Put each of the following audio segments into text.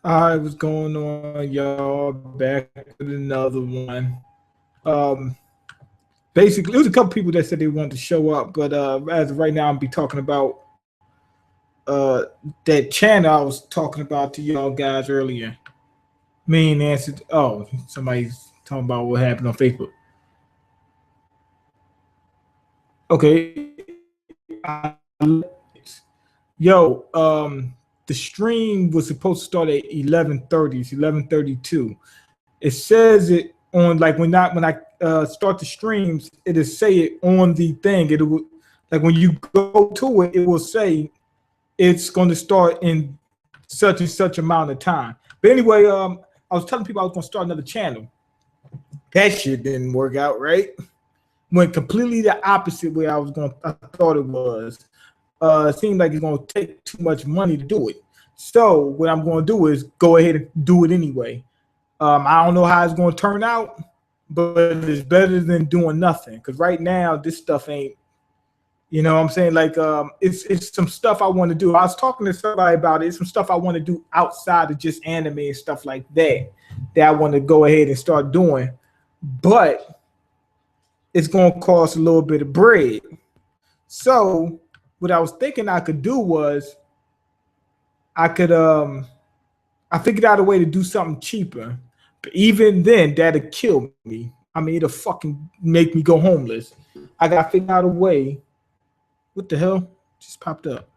All right, what's going on, y'all? Back with another one. Um, Basically, there was a couple people that said they wanted to show up, but as of right now, I'm be talking about uh that channel I was talking about to y'all guys earlier. Me and Nancy. Oh, somebody's talking about what happened on Facebook. Okay, yo, the stream was supposed to start at 11:30. It's 11:32. It says it on like when I start the streams, it'll say it on the thing. It will like when you go to it, it will say it's going to start in such and such amount of time. But anyway, I was telling people I was going to start another channel. That shit didn't work out, right? Went completely the opposite way I thought it was. It seemed like it's going to take too much money to do it. So what I'm going to do is go ahead and do it anyway. I don't know how it's going to turn out, but it's better than doing nothing. Because right now, this stuff ain't, you know what I'm saying? Like, it's some stuff I want to do. I was talking to somebody about it. It's some stuff I want to do outside of just anime and stuff like that I want to go ahead and start doing. But it's going to cost a little bit of bread. So what I was thinking I could do was I figured out a way to do something cheaper. But even then, that'd kill me. I mean, it'll fucking make me go homeless. I gotta figure out a way. What the hell just popped up?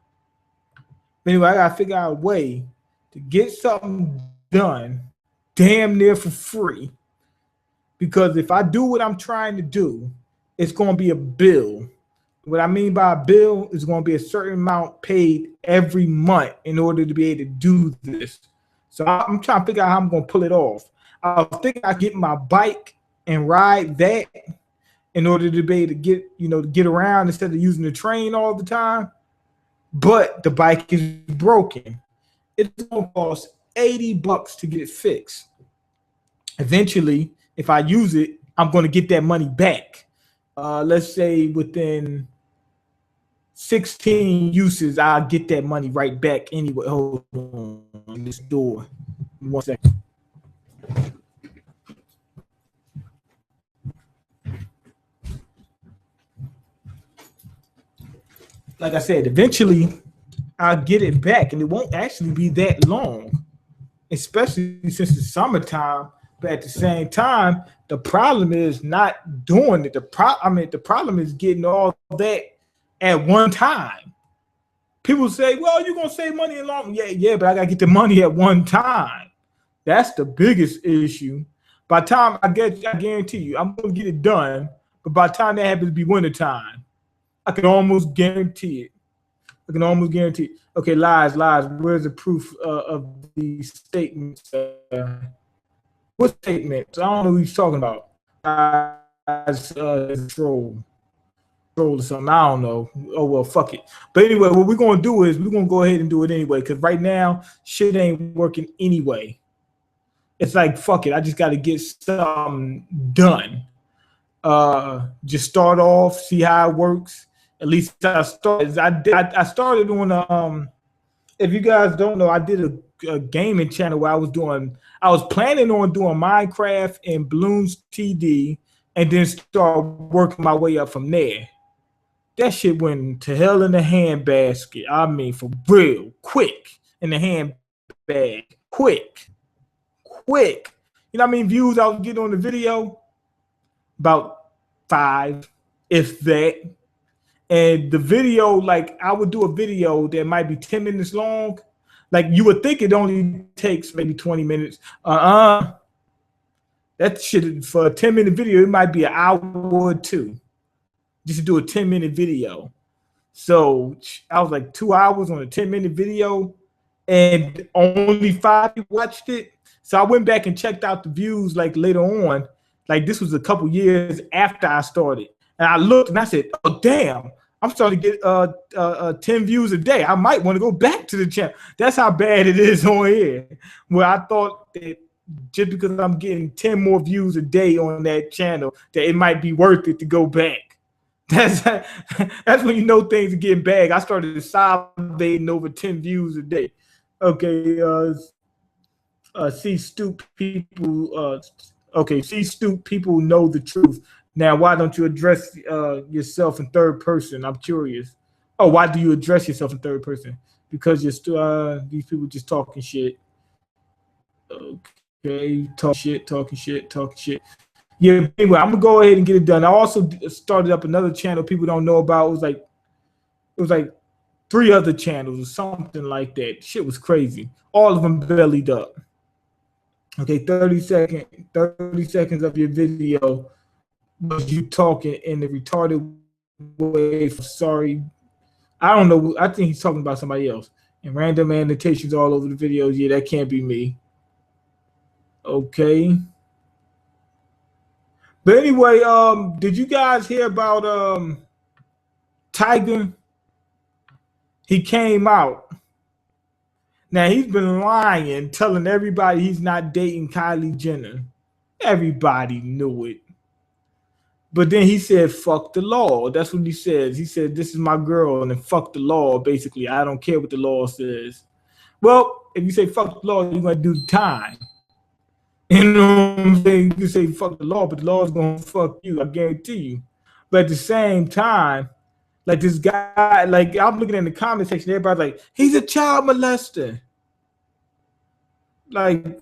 But anyway, I gotta figure out a way to get something done damn near for free. Because if I do what I'm trying to do, it's gonna be a bill. What I mean by a bill is gonna be a certain amount paid every month in order to be able to do this. So I'm trying to figure out how I'm gonna pull it off. I was thinking I get my bike and ride that in order to be able to get around instead of using the train all the time. But the bike is broken. It's gonna cost $80 to get it fixed. Eventually, if I use it, I'm gonna get that money back. Let's say within 16 uses, I'll get that money right back anyway. Hold on, this door. 1 second. Like I said, eventually I'll get it back, and it won't actually be that long, especially since it's summertime. But at the same time, the problem is not doing it. The problem is getting all that at one time. People say, well, you're going to save money in long. Yeah, but I got to get the money at one time. That's the biggest issue. By the time I guarantee you, I'm going to get it done. But by the time that happens to be wintertime, I can almost guarantee it. Okay, lies. Where's the proof of these statements? What statements? I don't know who he's talking about. Troll or something. I don't know. Oh well, fuck it. But anyway, what we're gonna do is we're gonna go ahead and do it anyway. Because right now, shit ain't working anyway. It's like fuck it. I just got to get something done. Just start off, see how it works. At least I started. I started on if you guys don't know, I did a gaming channel where I was planning on doing Minecraft and Bloons TD, and then start working my way up from there. That shit went to hell in the handbasket. I mean, for real, quick in the handbag, quick. You know how many views I was getting on the video? About 5, if that. And the video, like I would do a video that might be 10 minutes long. Like you would think it only takes maybe 20 minutes. That shit for a 10-minute video, it might be an hour or two just to do a 10-minute video. So I was like 2 hours on a 10-minute video and only 5 people watched it. So I went back and checked out the views like later on. Like this was a couple years after I started. And I looked and I said, oh, damn. I'm starting to get 10 views a day. I might want to go back to the channel. That's how bad it is on here. Where I thought that just because I'm getting 10 more views a day on that channel, that it might be worth it to go back. That's when you know things are getting bad. I started salivating over 10 views a day. Okay, See stoop people. Okay, see stoop people know the truth. Now, why don't you address yourself in third person? I'm curious. Oh, why do you address yourself in third person? Because you're still these people just talking shit. Okay, talking shit, talking shit. Yeah. Anyway, I'm gonna go ahead and get it done. I also started up another channel people don't know about. It was like 3 other channels or something like that. Shit was crazy. All of them bellied up. Okay, 30 seconds of your video was you talking in a retarded way. Sorry, I don't know. I think he's talking about somebody else. And random annotations all over the videos. Yeah, that can't be me. Okay. But anyway, did you guys hear about Tiger? He came out. Now he's been lying, telling everybody he's not dating Kylie Jenner. Everybody knew it. But then he said, fuck the law. That's what he says. He said, this is my girl, and then fuck the law, basically. I don't care what the law says. Well, if you say fuck the law, you're going to do the time. You know what I'm saying? You say fuck the law, but the law is going to fuck you, I guarantee you. But at the same time, like this guy, like I'm looking in the comment section, everybody's like, he's a child molester. Like,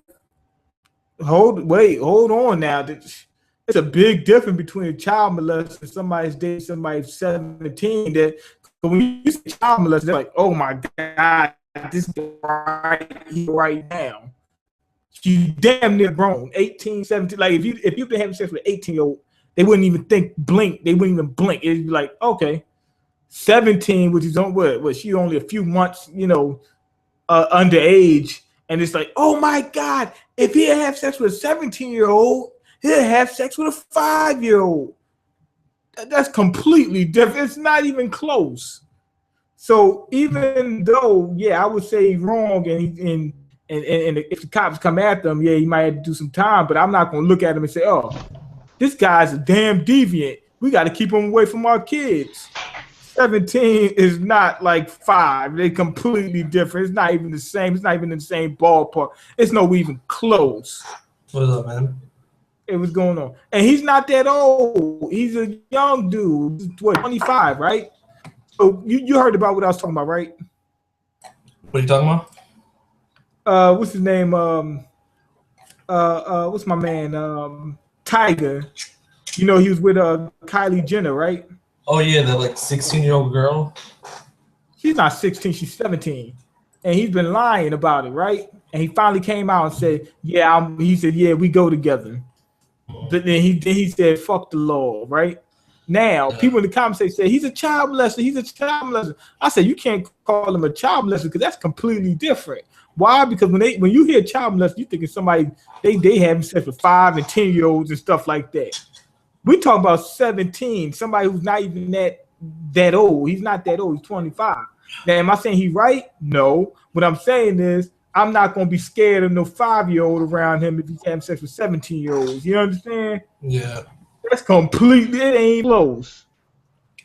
hold on now. It's a big difference between a child molester and somebody's dating somebody 17. That when you say child molester, they're like, oh my God, this guy right now. You damn near grown, 18, 17. Like if you've been having sex with an 18-year-old, they wouldn't even blink. They wouldn't even blink. It'd be like, okay, 17, which is on what she only a few months, underage, and it's like, oh my God, if he have sex with a 17-year-old, he'll have sex with a 5-year-old. That's completely different. It's not even close. So even though, yeah, I would say he's wrong, and if the cops come after him, yeah, he might have to do some time, but I'm not going to look at him and say, oh, this guy's a damn deviant. We got to keep him away from our kids. 17 is not like 5. They're completely different. It's not even the same. It's not even in the same ballpark. It's no even close. What's up, man? It was going on. And he's not that old. He's a young dude. What, 25, right? So you heard about what I was talking about, right? What are you talking about? What's his name? What's my man? Tiger. He was with Kylie Jenner, right? Oh yeah, that like 16-year-old girl. She's not 16, she's 17. And he's been lying about it, right? And he finally came out and said, yeah, he said, yeah, we go together. But then he said, fuck the law, right? Now, people in the comments say, he's a child molester, he's a child molester. I said, you can't call him a child molester because that's completely different. Why? Because when you hear child molester, you think it's somebody, they having sex with 5 and 10-year-olds and stuff like that. We talk about 17, somebody who's not even that old. He's not that old. He's 25. Now, am I saying he's right? No. What I'm saying is I'm not going to be scared of no 5-year-old around him if he's having sex with 17-year-olds. You understand? Yeah. That's completely, it ain't close.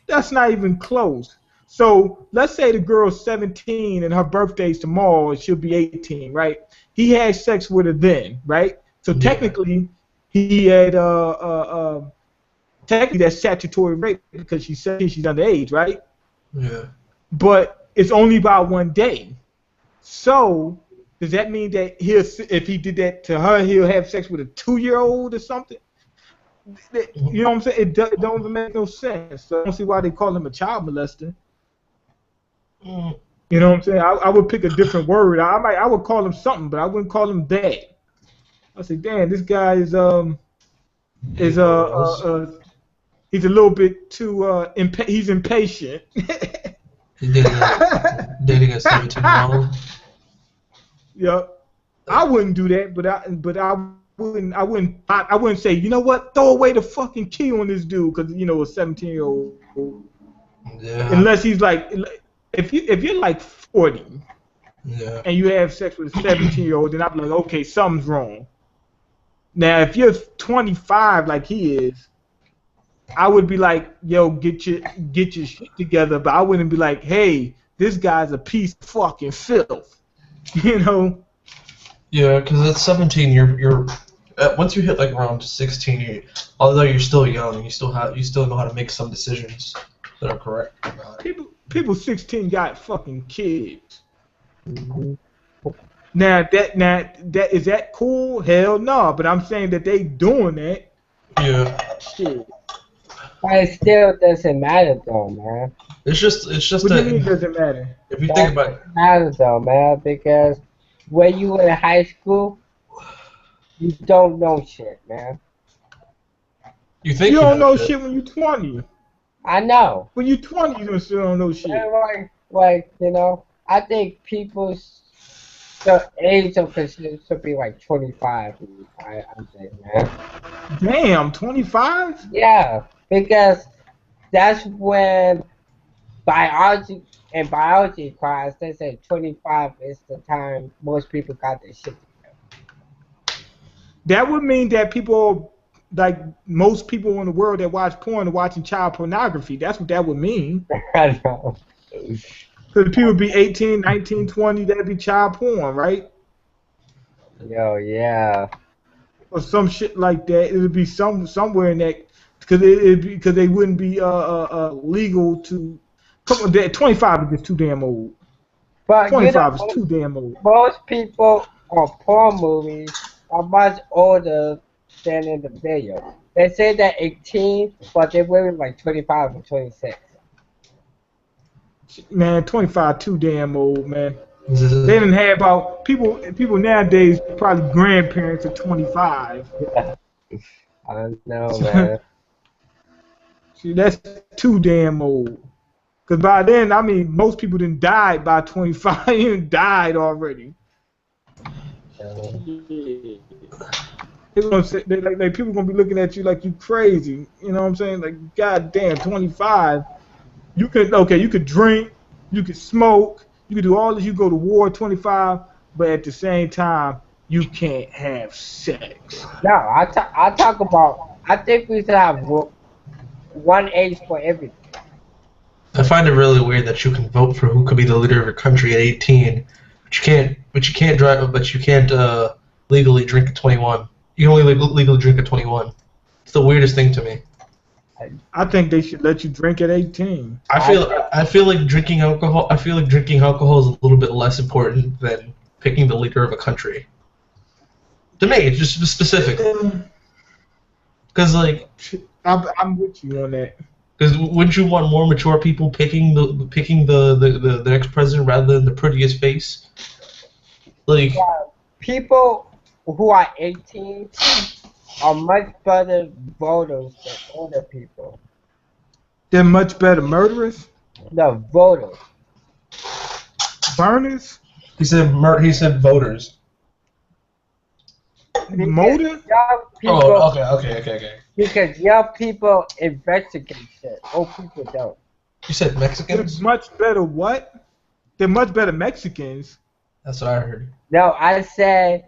That's not even close. So let's say the girl's 17 and her birthday's tomorrow and she'll be 18, right? He had sex with her then, right? So technically, he had technically that's statutory rape because she's underage, right? Yeah. But it's only about 1 day. So does that mean that if he did that to her, he'll have sex with a 2-year-old or something? You know what I'm saying? It don't even make no sense. So I don't see why they call him a child molester. You know what I'm saying? I would pick a different word. I would call him something, but I wouldn't call him that. I say, damn, this guy is he's a little bit too he's impatient. He's dating a 17-year-old. Yep. I wouldn't do that, but I wouldn't say, you know what, throw away the fucking key on this dude because a 17-year-old. Yeah. Unless he's like, if you're like 40, and you have sex with a 17-year-old, then I'm like, okay, something's wrong. Now, if you're 25 like he is, I would be like, yo, get your shit together, but I wouldn't be like, hey, this guy's a piece of fucking filth, Yeah, because at 17, you're once you hit like around 16, although you're still young, you still know how to make some decisions that are correct. People 16 got fucking kids. Mm-hmm. Now that is that cool? Hell no. But I'm saying that they doing that. Yeah. Shit. But it still doesn't matter though, man. It's just What do you mean it doesn't matter? if you think about it, It matters though, man, because when you in high school, you don't know shit, man. you think You don't know know shit when you're 20. I know. When you're 20, you still don't know shit. Like, you know, I think the age of consent should be like 25. I think, man. Damn, 25? Yeah, because that's when biology class, they say 25 is the time most people got their shit together. That would mean that people, like most people in the world that watch porn are watching child pornography. That's what that would mean. I know. Because people would be 18, 19, 20, that'd be child porn, right? Yo, yeah. Or some shit like that. It would be somewhere in that, because they wouldn't be legal to. Come on, 25 is just too damn old. But 25 is too damn old. most people on porn movies are much older than in the video. They say they're 18, but they're really like 25 or 26. Man, 25 too damn old, man. They didn't have about people nowadays probably grandparents are 25. I know, man. See, that's too damn old. Because by then, I mean, most people didn't die by 25. Even died already. Yeah. They're gonna say, like people gonna be looking at you like you crazy. You know what I'm saying? Like, goddamn, 25. You could drink, you could smoke, you could do all this. You go to war, 25, but at the same time, you can't have sex. No, I talk about. I think we should have one age for everything. I find it really weird that you can vote for who could be the leader of your country at 18, but you can't drive, but you can't legally drink at 21. You can only legally drink at 21. It's the weirdest thing to me. I think they should let you drink at 18. I feel like drinking alcohol. I feel like drinking alcohol is a little bit less important than picking the leader of a country. To me, it's just specific. Because like, I'm with you on that. Because wouldn't you want more mature people picking the next president rather than the prettiest face? Like people who are 18 are much better voters than older people. They're much better murderers. No, voters. Burners. he said voters. Motor. Young people, Oh, okay. because young people investigate shit. Old people don't. You said They're Mexicans? much better what? They're much better Mexicans. That's what I heard. No, I said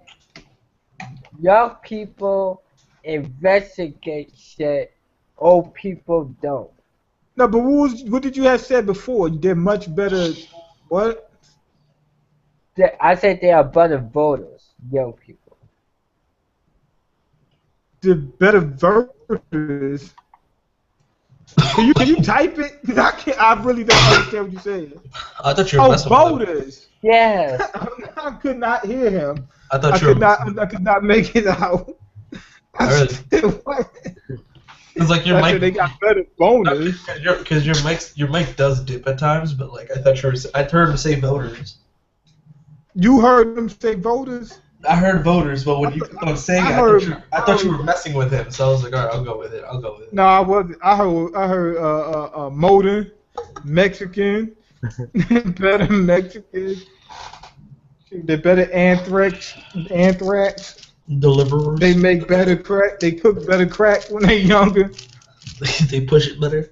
young people investigate shit. Old people don't. No, but what did you have said before? They're much better. What? I said they are better voters. Young people. They're better voters. Can you type it? Cause I really don't understand what you're saying. I thought you were messing with him. voters. Yes. I could not hear him. I thought I you were. could not make it out. Really? It's like your mic. They got better bonus. Because your mic does dip at times, but like I heard him say voters. You heard him say voters? I heard voters, but when you kept on saying it, I thought you were messing with him. So I was like, all right, I'll go with it. No, I wasn't. I heard motor, Mexican, better Mexican. They're better anthrax. Deliverers. They make better crack. They cook better crack when they're younger. They push it better.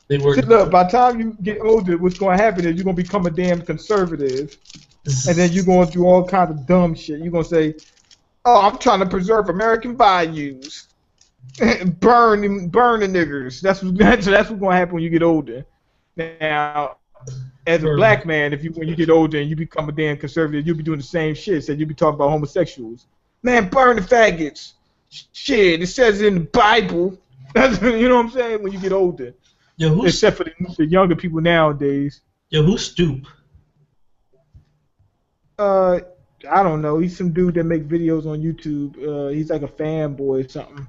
They work. See, look, by the time you get older, what's going to happen is you're going to become a damn conservative. And then you're going to do all kinds of dumb shit. You're going to say, oh, I'm trying to preserve American values. burn the niggers. That's what's going to happen when you get older. Now, as a black man, when you get older and you become a damn conservative, you'll be doing the same shit. So you'll be talking about homosexuals. Man, burn the faggots. Shit, it says it in the Bible. You know what I'm saying? When you get older. Yo, except for the younger people nowadays. Yo, who's Stoop? I don't know. He's some dude that make videos on YouTube. He's like a fanboy or something.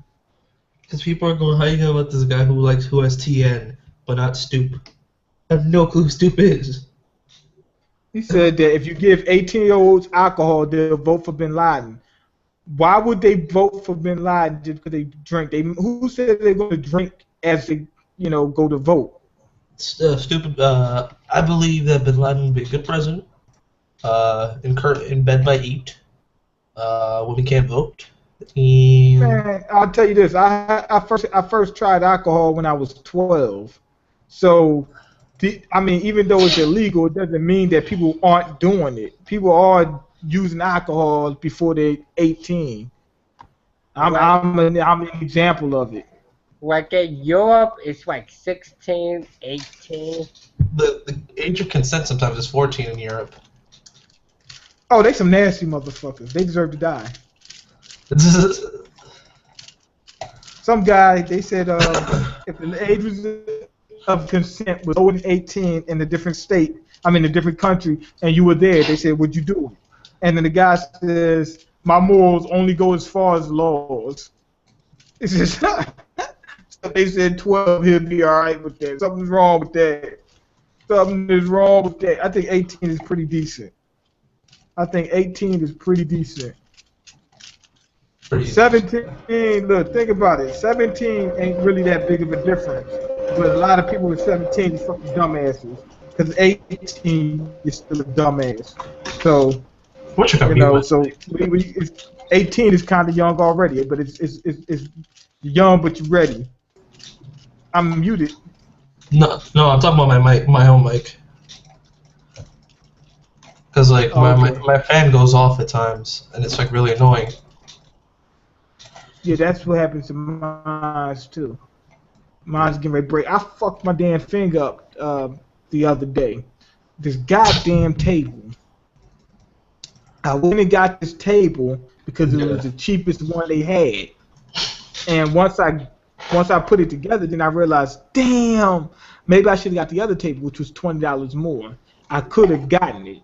Because people are going, how you gonna let this guy who has TN but not Stoop? I have no clue who Stoop is. He said that if you give 18-year-olds alcohol, they'll vote for Bin Laden. Why would they vote for Bin Laden just because they drink? Who said they're going to drink as they, go to vote? Stupid. I believe that Bin Laden would be a good president. In bed by 8. When we can't vote. Man, I'll tell you this. I first tried alcohol when I was 12. So, even though it's illegal, it doesn't mean that people aren't doing it. People are using alcohol before they're 18. I'm an example of it. Like in Europe, it's like 16, 18. The age of consent sometimes is 14 in Europe. Oh, they some nasty motherfuckers. They deserve to die. Some guy, they said if the age of consent was lower than 18 in a different state, a different country, and you were there, they said, would you do it? And then the guy says, my morals only go as far as laws. It's just, so they said 12, he'll be all right with that. Something's wrong with that. Something is wrong with that. I think 18 is pretty decent. 17, look, think about it. 17 ain't really that big of a difference. But a lot of people with 17 is fucking dumbasses. Because 18 is still a dumbass. So, so 18 is kind of young already, but it's young but you're ready. I'm muted. No, I'm talking about my own mic. Because my fan goes off at times, and it's really annoying. Yeah, that's what happens to mine too. Mine's getting ready to break. I fucked my damn finger up the other day. This goddamn table. I went and got this table because it was the cheapest one they had. And once I put it together, then I realized, damn, maybe I should have got the other table, which was $20 more. I could have gotten it.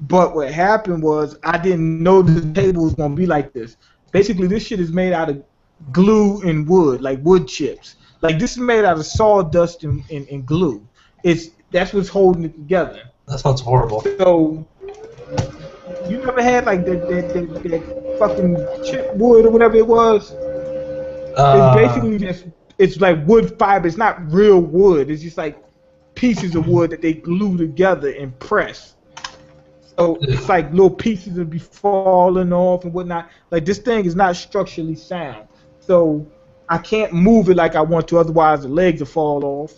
But what happened was I didn't know the table was going to be like this. Basically, this shit is made out of glue and wood, like wood chips. Like, this is made out of sawdust and glue. That's what's holding it together. That sounds horrible. So, you never had, like, that fucking chip wood or whatever it was? It's basically just, it's like wood fiber. It's not real wood. It's just like pieces of wood that they glue together and press. So it's like little pieces will be falling off and whatnot. Like, this thing is not structurally sound. So I can't move it like I want to, otherwise the legs will fall off.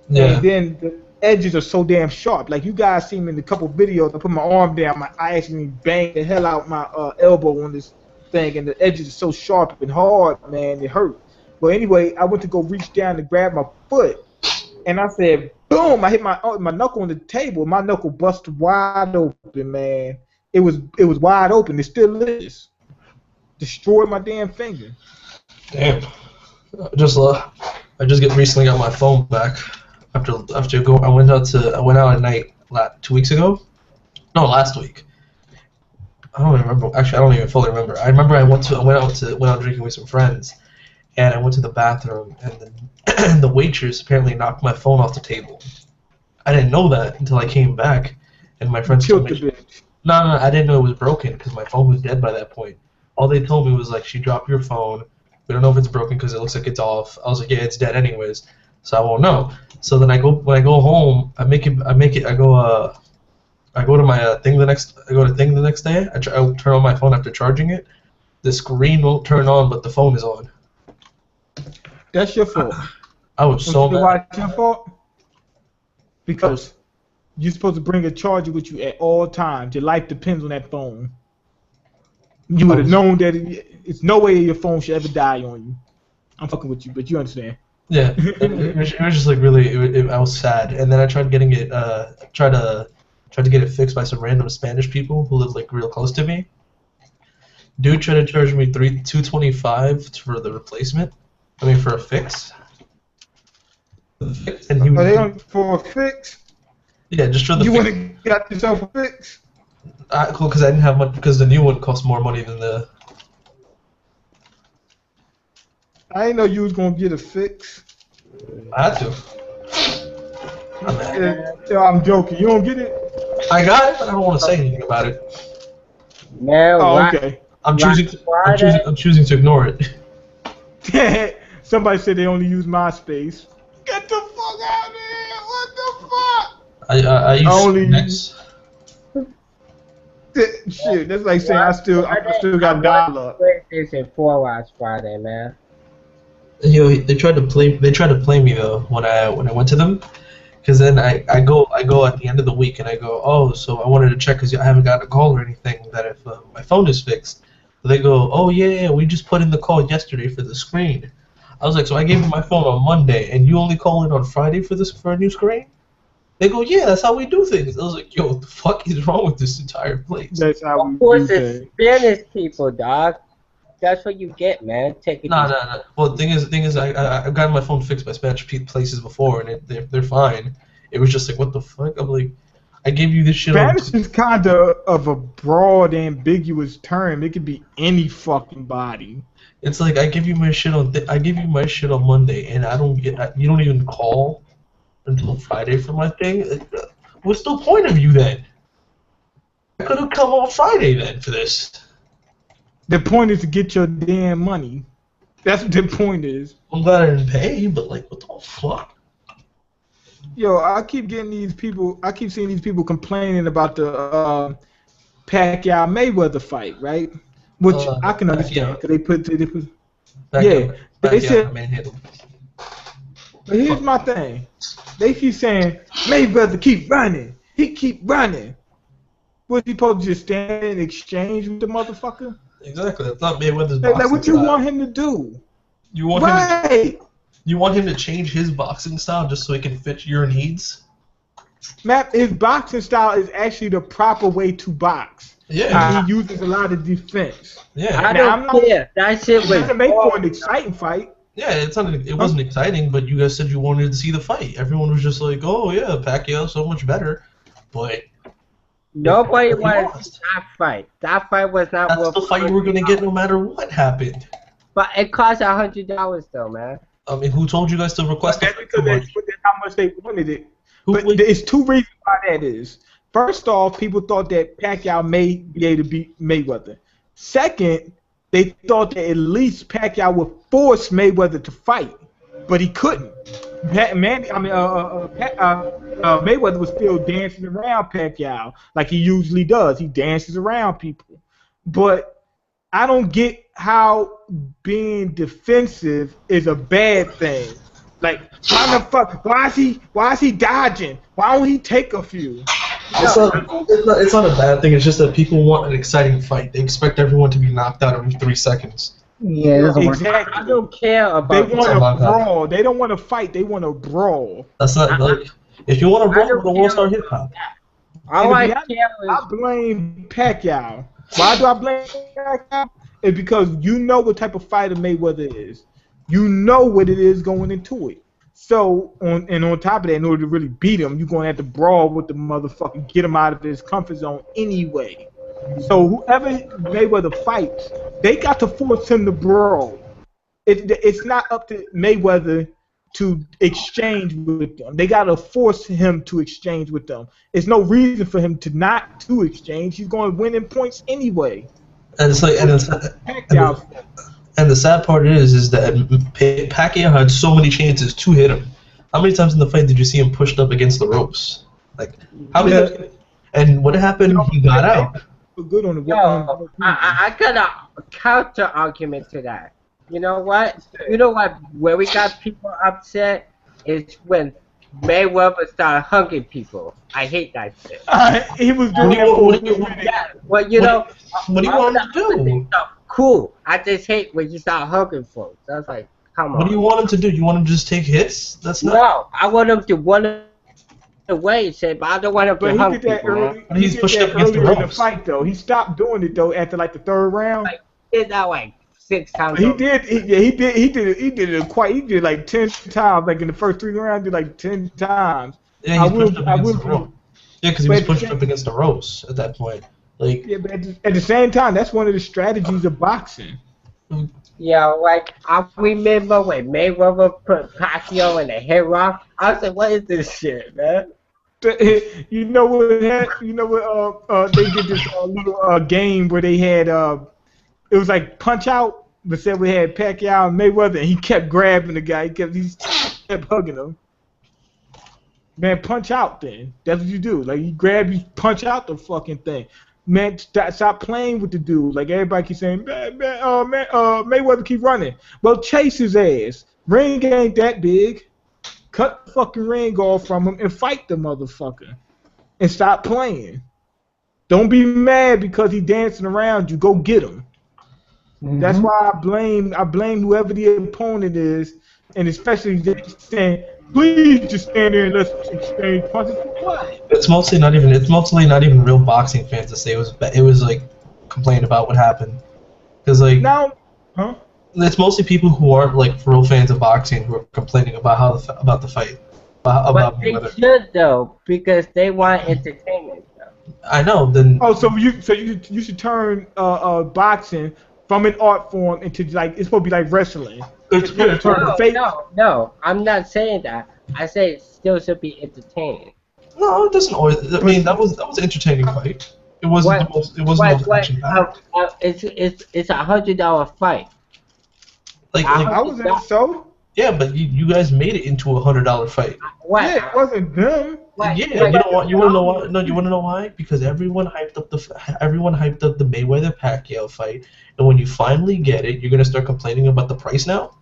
Yeah. And then the edges are so damn sharp. Like, you guys see me in a couple videos, I put my arm down, I actually bang the hell out my elbow on this thing, and the edges are so sharp and hard, man, it hurt. But anyway, I went to go reach down to grab my foot, and I said, boom! I hit my knuckle on the table. My knuckle busted wide open, man. It was wide open. It still is. Destroyed my damn finger. Damn. I just recently got my phone back after go. I went out at night 2 weeks ago. No, last week. I don't even remember. Actually, I don't even fully remember. I remember I went out drinking with some friends, and I went to the bathroom, and the waitress apparently knocked my phone off the table. I didn't know that until I came back, and my friends told me. No, I didn't know it was broken because my phone was dead by that point. All they told me was like, she dropped your phone. We don't know if it's broken because it looks like it's off. I was like, yeah, it's dead anyways, so I won't know. So then when I go home, I go to my thing the next day. I turn on my phone after charging it. The screen won't turn on, but the phone is on. That's your fault. I was so mad. Why it's your fault? Because you're supposed to bring a charger with you at all times. Your life depends on that phone. You would have known that it's no way your phone should ever die on you. I'm fucking with you, but you understand. Yeah, it was just like really. I was sad, and then I tried getting it. Tried to get it fixed by some random Spanish people who live like real close to me. Dude tried to charge me $225 for the replacement. I mean, for a fix. And he Are they was on for a fix? yeah, just for the. You fix. want to get yourself a fix? Cool, because I didn't have much. Because the new one cost more money than the. I didn't know you was gonna get a fix. I had to. I'm joking. You don't get it? I got it, but I don't want to say anything about it. Man, Oh, why- okay. I'm choosing to ignore it. Somebody said they only use MySpace. Get the fuck out of here! What the fuck? I use only- Next. Shit, that's like saying I still got dial-up. PlayStation 4 last Friday, man. You know, they tried to play me though when I went to them, because then I go at the end of the week and I go, oh, so I wanted to check because I haven't gotten a call or anything that if my phone is fixed. They go, oh yeah, we just put in the call yesterday for the screen. I was like, so I gave you my phone on Monday and you only call in on Friday for a new screen? They go, yeah, that's how we do things. I was like, yo, what the fuck is wrong with this entire place? That's how Of we course, do it's things. Spanish people, dog. That's what you get, man. Taking No. Well, the thing is, I've gotten my phone fixed by Spanish places before, and they're fine. It was just like, what the fuck? I'm like, I gave you this shit on. Spanish is kind of a broad, ambiguous term. It could be any fucking body. It's like I give you my shit on. I give you my shit on Monday, and you don't even call until Friday for my thing. What's the point of you then? I could have come on Friday then for this. The point is to get your damn money. That's what the point is. I'm glad I didn't pay, but like, what the fuck? Yo, I keep seeing these people complaining about the Pacquiao Mayweather fight, right? Which I can understand because they put they said. But here's my thing. They keep saying Mayweather keep running. He keep running. Was he supposed to just stand in exchange with the motherfucker? Exactly. That's not Mayweather's Like boxing what you style. want him to do? You want Right. You want him to change his boxing style just so he can fit your needs? Matt, his boxing style is actually the proper way to box. Yeah. He uses a lot of defense. Yeah. I don't care. That shit It was doesn't make for an exciting fight. Yeah, it wasn't exciting, but you guys said you wanted to see the fight. Everyone was just like, oh yeah, Pacquiao's so much better. But nobody he wanted lost. that fight. That fight was not That's worth the fight you were gonna get no matter what happened. But it cost $100 though, man. I mean, who told you guys to request the That's fight because so much? that's how much they wanted it. But Who- there's two reasons why that is. First off, people thought that Pacquiao may be able to beat Mayweather. Second, they thought that at least Pacquiao would force Mayweather to fight, but he couldn't. Mayweather was still dancing around Pacquiao like he usually does. He dances around people. But I don't get how being defensive is a bad thing. Like, why the fuck? Why is he dodging? Why don't he take a few? It's not a bad thing. It's just that people want an exciting fight. They expect everyone to be knocked out every 3 seconds. Yeah, it doesn't work. Exactly. I don't care They about want a about that. brawl. They don't want to fight. They want a brawl. That's not like if you want to brawl, don't the care. World Star Hip Hop. All I And to care be is honest, I blame Pacquiao. Why do I blame Pacquiao? It's because you know what type of fighter Mayweather is. You know what it is going into it. So, on top of that, in order to really beat him, you're going to have to brawl with the motherfucker, get him out of his comfort zone anyway. So, whoever Mayweather fights, they got to force him to brawl. It's not up to Mayweather to exchange with them. They got to force him to exchange with them. There's no reason for him to not to exchange. He's going to win in points anyway. And it's like, Pacquiao. and the sad part is that Pacquiao had so many chances to hit him. How many times in the fight did you see him pushed up against the ropes? Like, how many? Yeah. And what happened? He got out. Good on the yo, I got a counter argument to that. You know what? Where we got people upset is when Mayweather started hugging people. I hate that shit. He was doing Yeah, well, you know, What do you all want the him to other do? things are cool. I just hate when you start hugging folks. I was like, Come on. What do you want him to do? You want him to just take hits? That's not. No, I want him to run away, but I don't want him But to he hug did that people, early. man. He's He did pushed that up against the earlier in the ropes. fight, though. He stopped doing it though after like the third round. Like, he did that like 6 times. He did. He did it quite. He did like 10 times. Like in the first 3 rounds, he did like 10 times. Yeah, he's pushed up against the ropes. Yeah, because he was pushed up against the ropes at that point. Like. Yeah, but at the same time, that's one of the strategies of boxing. Yeah, like I remember when Mayweather put Pacquiao in the headlock. I was like, "What is this shit, man?" You know what? You know what? They did this little game where they had it was like Punch Out, but said we had Pacquiao and Mayweather, and he kept grabbing the guy. He kept hugging him. Man, punch out then. That's what you do. Like you grab, you punch out the fucking thing. Man, stop playing with the dude. Like everybody keeps saying, Mayweather keep running. Well, chase his ass. Ring ain't that big. Cut the fucking ring off from him and fight the motherfucker. And stop playing. Don't be mad because he dancing around you. Go get him. Mm-hmm. That's why I blame whoever the opponent is, and especially saying, please just stand there and let's exchange punches. What? It's mostly not even real boxing fans to say it was like complain about what happened, because like now, huh? It's mostly people who aren't like real fans of boxing who are complaining about about the fight. But they should though, because they want entertainment. Though. I know. Then. Oh, so you should turn boxing from an art form into like it's supposed to be like wrestling. No, I'm not saying that. I say it still should be entertaining. No, it doesn't always. I mean, that was an entertaining fight. It wasn't the most. It wasn't the most action-packed. It's $100 fight. Like I was in so. Yeah, but you guys made it into $100 fight. What? Yeah, it wasn't them. You know what? You want to know why? No, you want to know why? Because everyone hyped up the Mayweather Pacquiao fight, and when you finally get it, you're gonna start complaining about the price now.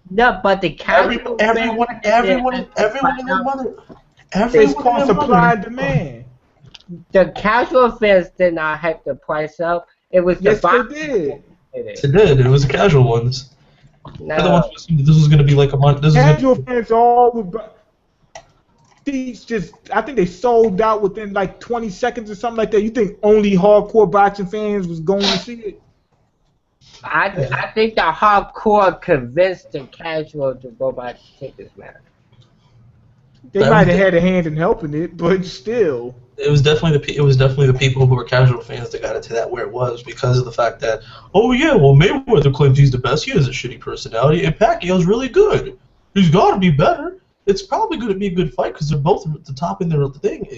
No, but the casual everyone and their mother. It's called supply and demand. The casual fans did not hype the price up. It was the box. They did. It did. It was the casual ones. No. The ones who assumed this was gonna be like a month. Casual fans all would. These just, I think they sold out within like 20 seconds or something like that. You think only hardcore boxing fans was going to see it? I think the hardcore convinced the casual to go buy tickets, man. They might have had a hand in helping it, but still. It was definitely the people who were casual fans that got it to that where it was because of the fact that, oh yeah, well Mayweather claims he's the best. He has a shitty personality, and Pacquiao's really good. He's got to be better. It's probably going to be a good fight because they're both at the top in their thing.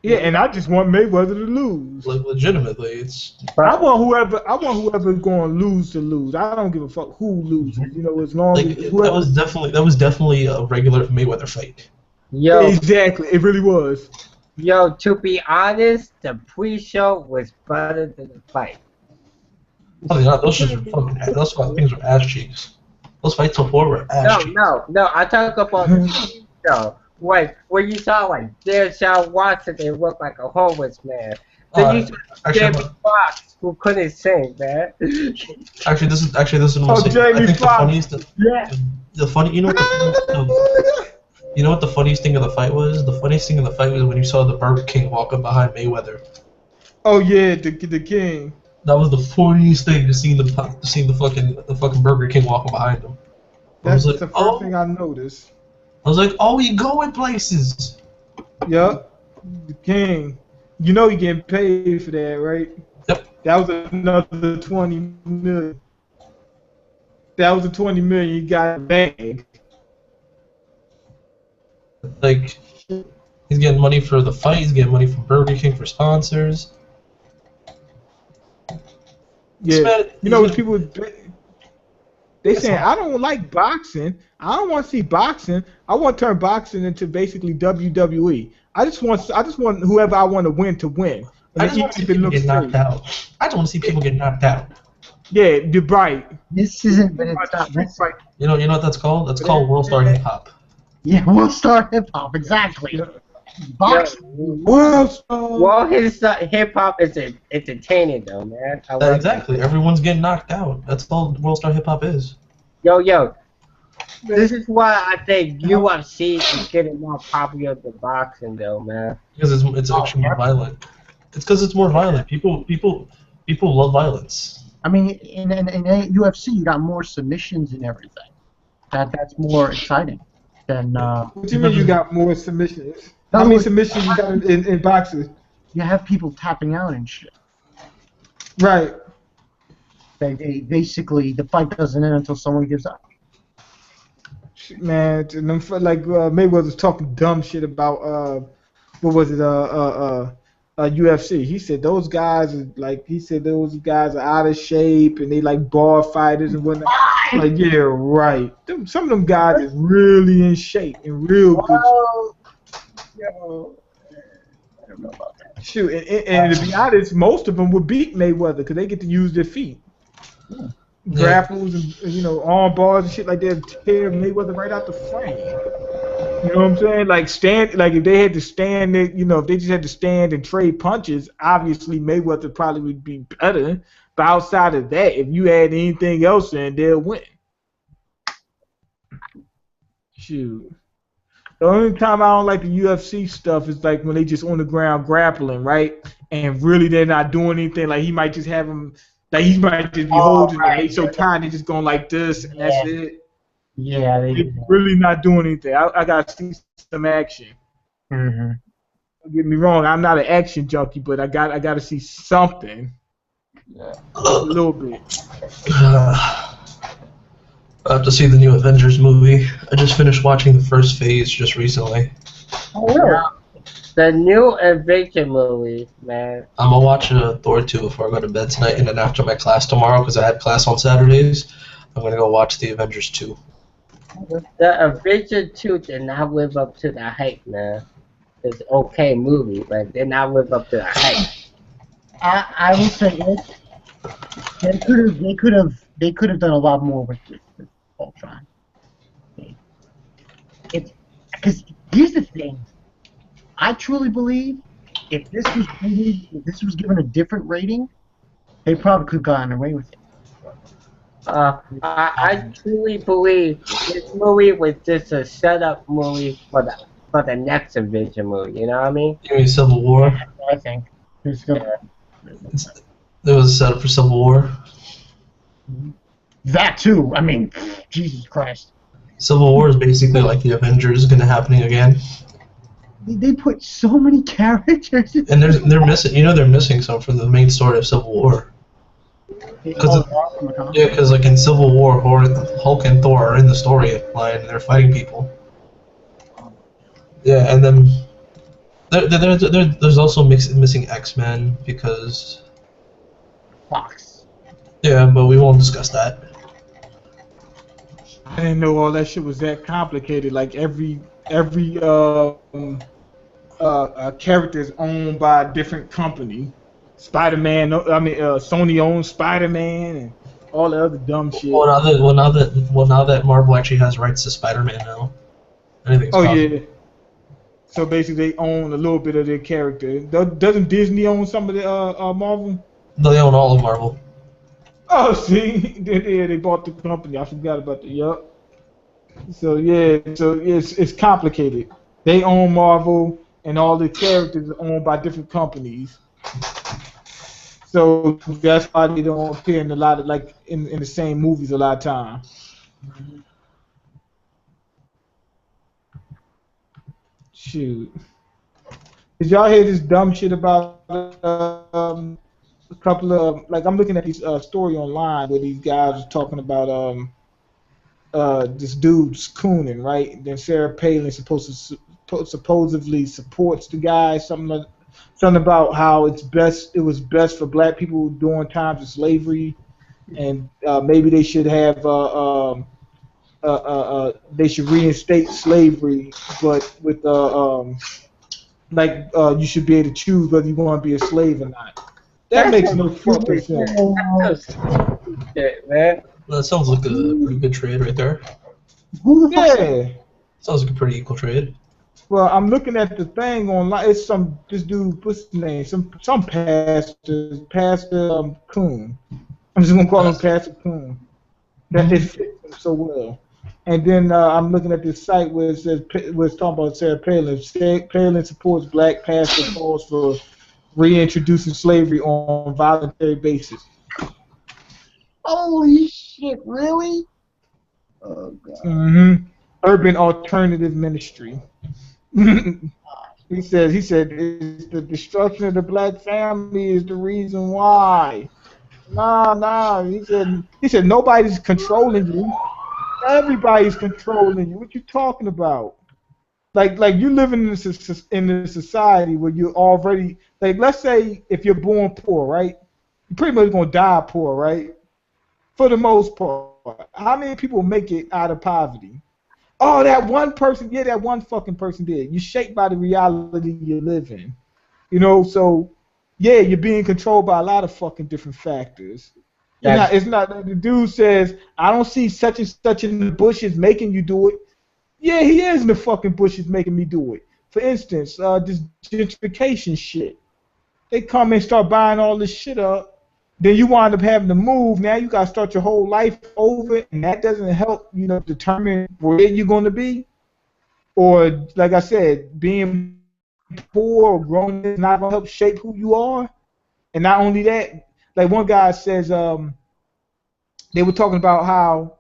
Yeah, and I just want Mayweather to lose. Like legitimately, it's. I want whoever's going to lose to lose. I don't give a fuck who loses. You know, as long as that was definitely a regular Mayweather fight. Yo, exactly, it really was. Yo, to be honest, the pre-show was better than the fight. Oh yeah, those things were ass cheeks. Those fights before were ass cheeks. No, I talk about the show. Like, when you saw, like, Deshaun Watson, they looked like a homeless man. Then you saw Jamie Foxx, who couldn't sing, man. Actually, this is the most. Jamie I think Foxx. You know what the funniest thing of the fight was? The funniest thing of the fight was when you saw the Burger King walking behind Mayweather. Oh yeah, the king. That was the funniest thing to see the fucking Burger King walking behind him. That's the first thing I noticed. I was like, oh, he going places. Yup, the king. You know he getting paid for that, right? Yep. That was another 20 million. That was the 20 million he got bag. Like, he's getting money for the fight. He's getting money from Burger King for sponsors. Yeah, you know what people they saying I don't like boxing. I don't want to see boxing. I want to turn boxing into basically WWE. I just want whoever I want to win. I just want to see people get knocked out. I just want to see people get knocked out. Yeah, you're right. This isn't but it's not right. You know what that's called? That's called World Star Hip Hop. Yeah, World Star Hip Hop, exactly. Yeah. Boxing. Well, his hip hop is entertaining though, man. Exactly. Everyone's getting knocked out. That's all World Star Hip Hop is. Yo, This is why I think UFC is getting more popular than boxing, though, man. Because it's actually more violent. It's because it's more violent. People love violence. I mean, in UFC, you got more submissions and everything. That's more exciting than. What do you mean you got more submissions? No, How many what- submissions you got in boxing? You have people tapping out and shit. Right. They basically the fight doesn't end until someone gives up. Man, and them like Mayweather was talking dumb shit about what was it UFC. He said those guys are those guys are out of shape and they like bar fighters and whatnot. Like yeah, right. Some of them guys is really in shape and real good. Yo, I don't know about that. Shoot, and to be honest, most of them would beat Mayweather because they get to use their feet. Yeah. Grapples and arm bars and shit like that tear Mayweather right out the frame. You know what I'm saying? Like if they had to stand there, if they just had to stand and trade punches, obviously Mayweather probably would be better. But outside of that, if you add anything else in, they'll win. Shoot. The only time I don't like the UFC stuff is like when they just on the ground grappling, right? And really they're not doing anything. Like he might just have them. Like he might just be holding them. They so tired, they just going like this, and that's it. Yeah, They really not doing anything. I gotta see some action. Mm-hmm. Don't get me wrong, I'm not an action junkie, but I gotta see something. Yeah. A little bit. I have to see the new Avengers movie. I just finished watching the first phase just recently. Oh, really? The new Avenger movie, man. I'm gonna watch Thor 2 before I go to bed tonight, and then after my class tomorrow, because I had class on Saturdays, I'm gonna go watch the Avengers 2. The Avenger 2 did not live up to the hype, man. It's an okay movie, but did not live up to the hype. I will say this: they could have done a lot more with Ultron. It's because here's the thing. I truly believe if this was given a different rating, they probably could have gotten away with it. I truly believe this movie was just a setup movie for the next Avenger movie. You know what I mean? You mean Civil War? I think. There was a setup for Civil War. That too. I mean, Jesus Christ. Civil War is basically like the Avengers gonna happening again. They put so many characters. And they're missing. They're missing some from the main story of Civil War. Because like in Civil War, Hulk and Thor are in the storyline and they're fighting people. Yeah, and then there's also missing X-Men because. Fox. Yeah, but we won't discuss that. I didn't know all that shit was that complicated. Like every character is owned by a different company. Spider-Man, Sony owns Spider-Man and all the other dumb shit. Well, now that Marvel actually has rights to Spider-Man now, anything's possible. Yeah. So basically, they own a little bit of their character. Doesn't Disney own some of the Marvel? No, they own all of Marvel. Oh, see, they bought the company. I forgot about that. Yup. So yeah, it's complicated. They own Marvel, and all the characters are owned by different companies. So that's why they don't appear in a lot of in the same movies a lot of time. Shoot. Did y'all hear this dumb shit about a couple of I'm looking at this story online where these guys are talking about this dude's cooning, right? And then Sarah Palin supposedly supports the guy, something about how it was best for black people during times of slavery, and maybe they should have they should reinstate slavery, but with you should be able to choose whether you want to be a slave or not. That makes no fucking sense. Shit, man. Well, that sounds like a pretty good trade right there. Who the fuck? Yeah. Sounds like a pretty equal trade. Well, I'm looking at the thing online. It's this dude, what's his name? Some pastor Coon. I'm just gonna call him Pastor Coon. That it fits him so well. And then I'm looking at this site where it says where it's talking about Sarah Palin. Palin supports Black pastor calls for reintroducing slavery on voluntary basis. Holy shit! Really? Oh god. Mm-hmm. Urban Alternative Ministry. He said it's the destruction of the black family is the reason why. Nah. He said nobody's controlling you. Everybody's controlling you. What you talking about? Like you living in a society where you're already like, let's say if you're born poor, right? You're pretty much gonna die poor, right? For the most part. How many people make it out of poverty? Oh, that one person, yeah, that one fucking person did. You're shaped by the reality you live in. You know, so yeah, you're being controlled by a lot of fucking different factors. It's not like the dude says, I don't see such and such in the bushes making you do it. Yeah, he is in the fucking bushes making me do it. For instance, this gentrification shit. They come and start buying all this shit up. Then you wind up having to move. Now you got to start your whole life over, and that doesn't help, determine where you're going to be. Or, like I said, being poor or grown is not going to help shape who you are. And not only that, like one guy says, they were talking about how,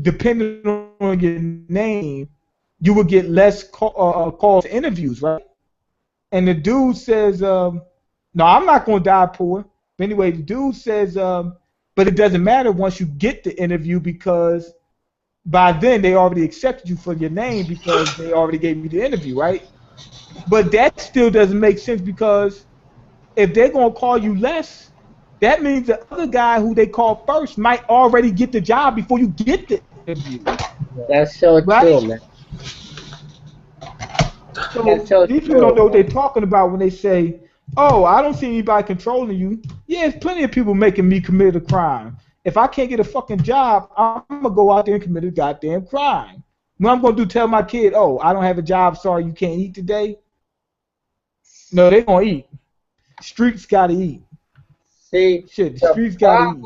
depending on your name, you would get less calls to interviews, right? And the dude says, no, I'm not going to die poor. But anyway, the dude says, but it doesn't matter once you get the interview because by then they already accepted you for your name because they already gave you the interview, right? But that still doesn't make sense because if they're going to call you less, that means the other guy who they call first might already get the job before you get the interview. That's so true, man. So these people don't know what they're talking about when they say, oh, I don't see anybody controlling you. Yeah, there's plenty of people making me commit a crime. If I can't get a fucking job, I'm going to go out there and commit a goddamn crime. What I'm going to do, tell my kid, oh, I don't have a job, sorry, you can't eat today? No, they're going to eat. Streets got to eat. See, shit, the streets got to eat.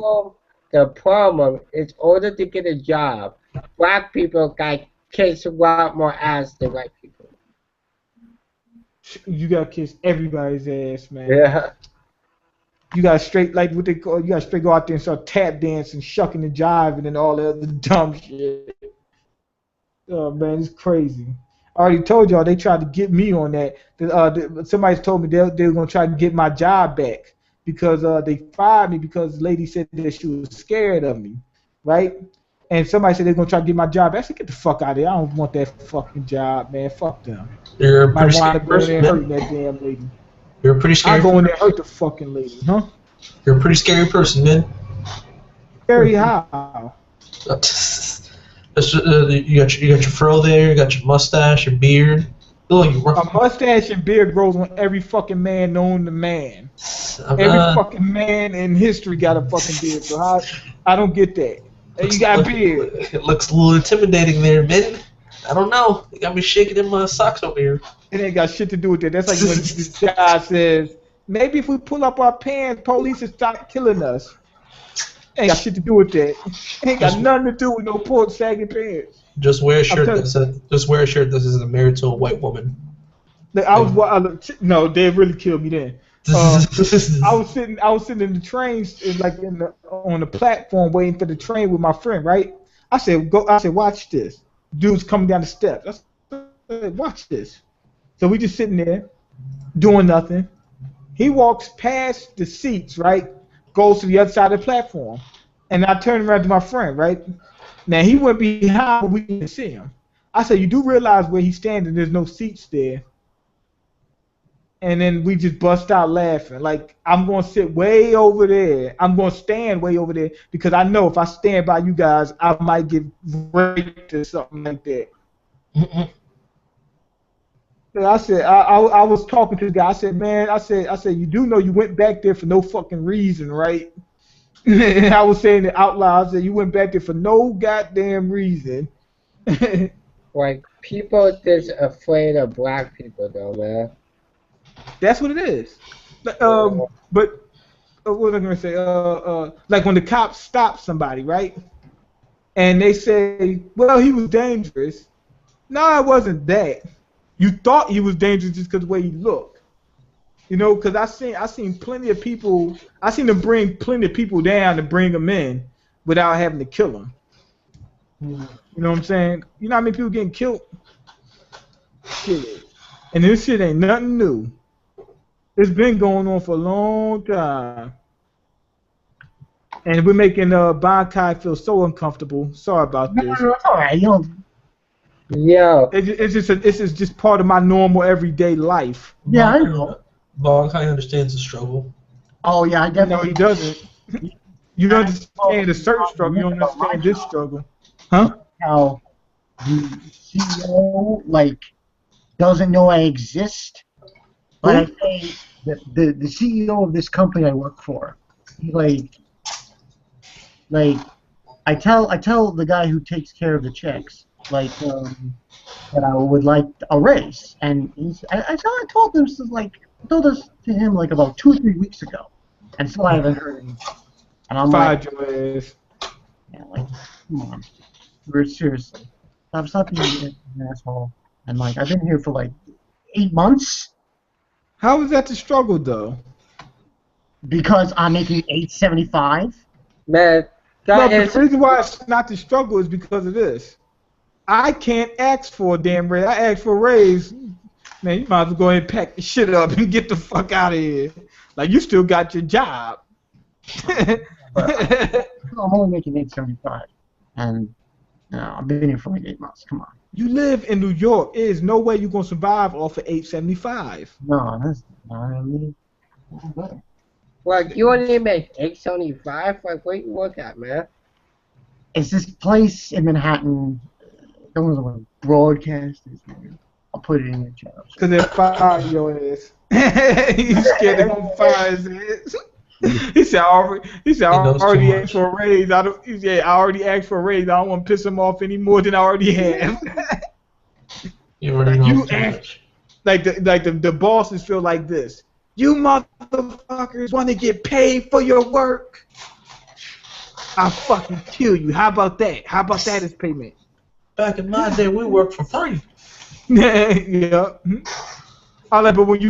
The problem is, in order to get a job, black people got kiss a lot more ass than white people. You gotta kiss everybody's ass, man. Yeah. You gotta straight, like what they call, you gotta straight go out there and start tap dancing, shucking and jiving and all that other dumb shit. Oh man, it's crazy. I already told y'all they tried to get me on that. Somebody's told me they were gonna try to get my job back because they fired me because the lady said that she was scared of me, right? And somebody said they're gonna try to get my job. I said, get the fuck out of here. I don't want that fucking job, man. Fuck them. You're a pretty scary person, hurt that damn lady. You're a pretty scary. I go in there and hurt the fucking lady, huh? You're a pretty scary person, man. Scary how? You got your fro there. You got your mustache, your beard. A mustache and beard grows on every fucking man known to man. Every fucking man in history got a fucking beard. So I don't get that. You got a beard. It looks a little intimidating there, man. I don't know. You got me shaking in my socks over here. It ain't got shit to do with that. That's like when this guy says, maybe if we pull up our pants, police will stop killing us. Ain't got shit to do with that. Ain't got nothing to do with no poor sagging pants. Just wear a shirt that says, this is married to a white woman. No, they really killed me then. I was sitting in the train, like on the platform, waiting for the train with my friend. Right? I said, watch this. Dude's coming down the steps. I said, watch this. So we just sitting there, doing nothing. He walks past the seats, right? Goes to the other side of the platform, and I turned around to my friend, right? Now he went behind, but we didn't see him. I said, you do realize where he's standing? There's no seats there. And then we just bust out laughing. Like, I'm going to sit way over there. I'm going to stand way over there because I know if I stand by you guys, I might get raped or something like that. So I said, I was talking to the guy. I said, man, I said, you do know you went back there for no fucking reason, right? And I was saying it out loud. I said, you went back there for no goddamn reason. Like, people just afraid of black people, though, man. That's what it is. But what was I gonna say? Like when the cops stop somebody, right? and they say, well, he was dangerous. No, it wasn't that. You thought he was dangerous just because the way he looked. You know, because I seen plenty of people. I seen them bring plenty of people down to bring them in without having to kill them. You know what I'm saying? You know how many people getting killed? Shit. And this shit ain't nothing new. It's been going on for a long time. And we're making Bankai feel so uncomfortable. Sorry about this. No, it's all right. You know. Yo. It's just part of my normal everyday life. Yeah, I know. Bankai understands the struggle. Oh yeah, I No, definitely. he doesn't. You don't understand a certain struggle. You don't understand this struggle. Huh? How the CEO doesn't know I exist. But I say the CEO of this company I work for, he I tell the guy who takes care of the checks that I would like a raise, and I told him told this to him about 2 or 3 weeks ago, and still I haven't heard anything. And I'm Fired your ass. yeah, come on, seriously, stop being an asshole. And I've been here for 8 months. How is that the struggle though? Because I'm making $8.75. Man, No, but the reason why it's not the struggle is because of this. I can't ask for a damn raise. I ask for a raise. Man, you might as well go ahead and pack the shit up and get the fuck out of here. You still got your job. I'm only making $8.75, and I've been here for 8 months. Come on. You live in New York. There is no way you're gonna survive off of $8.75. No, that's not really better. You only make $8.75. Where you work at, man? It's this place in Manhattan. Don't know what broadcast is. I'll put it in the chat. Because they'll fire your ass. He's scared they're gonna fire his ass. He said, I already asked for a raise. I already asked for a raise. I don't want to piss him off any more than I already have. You already know. You ask, the bosses feel like this. You motherfuckers want to get paid for your work? I'll fucking kill you. How about that? How about that as payment? Back in my day, we worked for free. Yeah. But when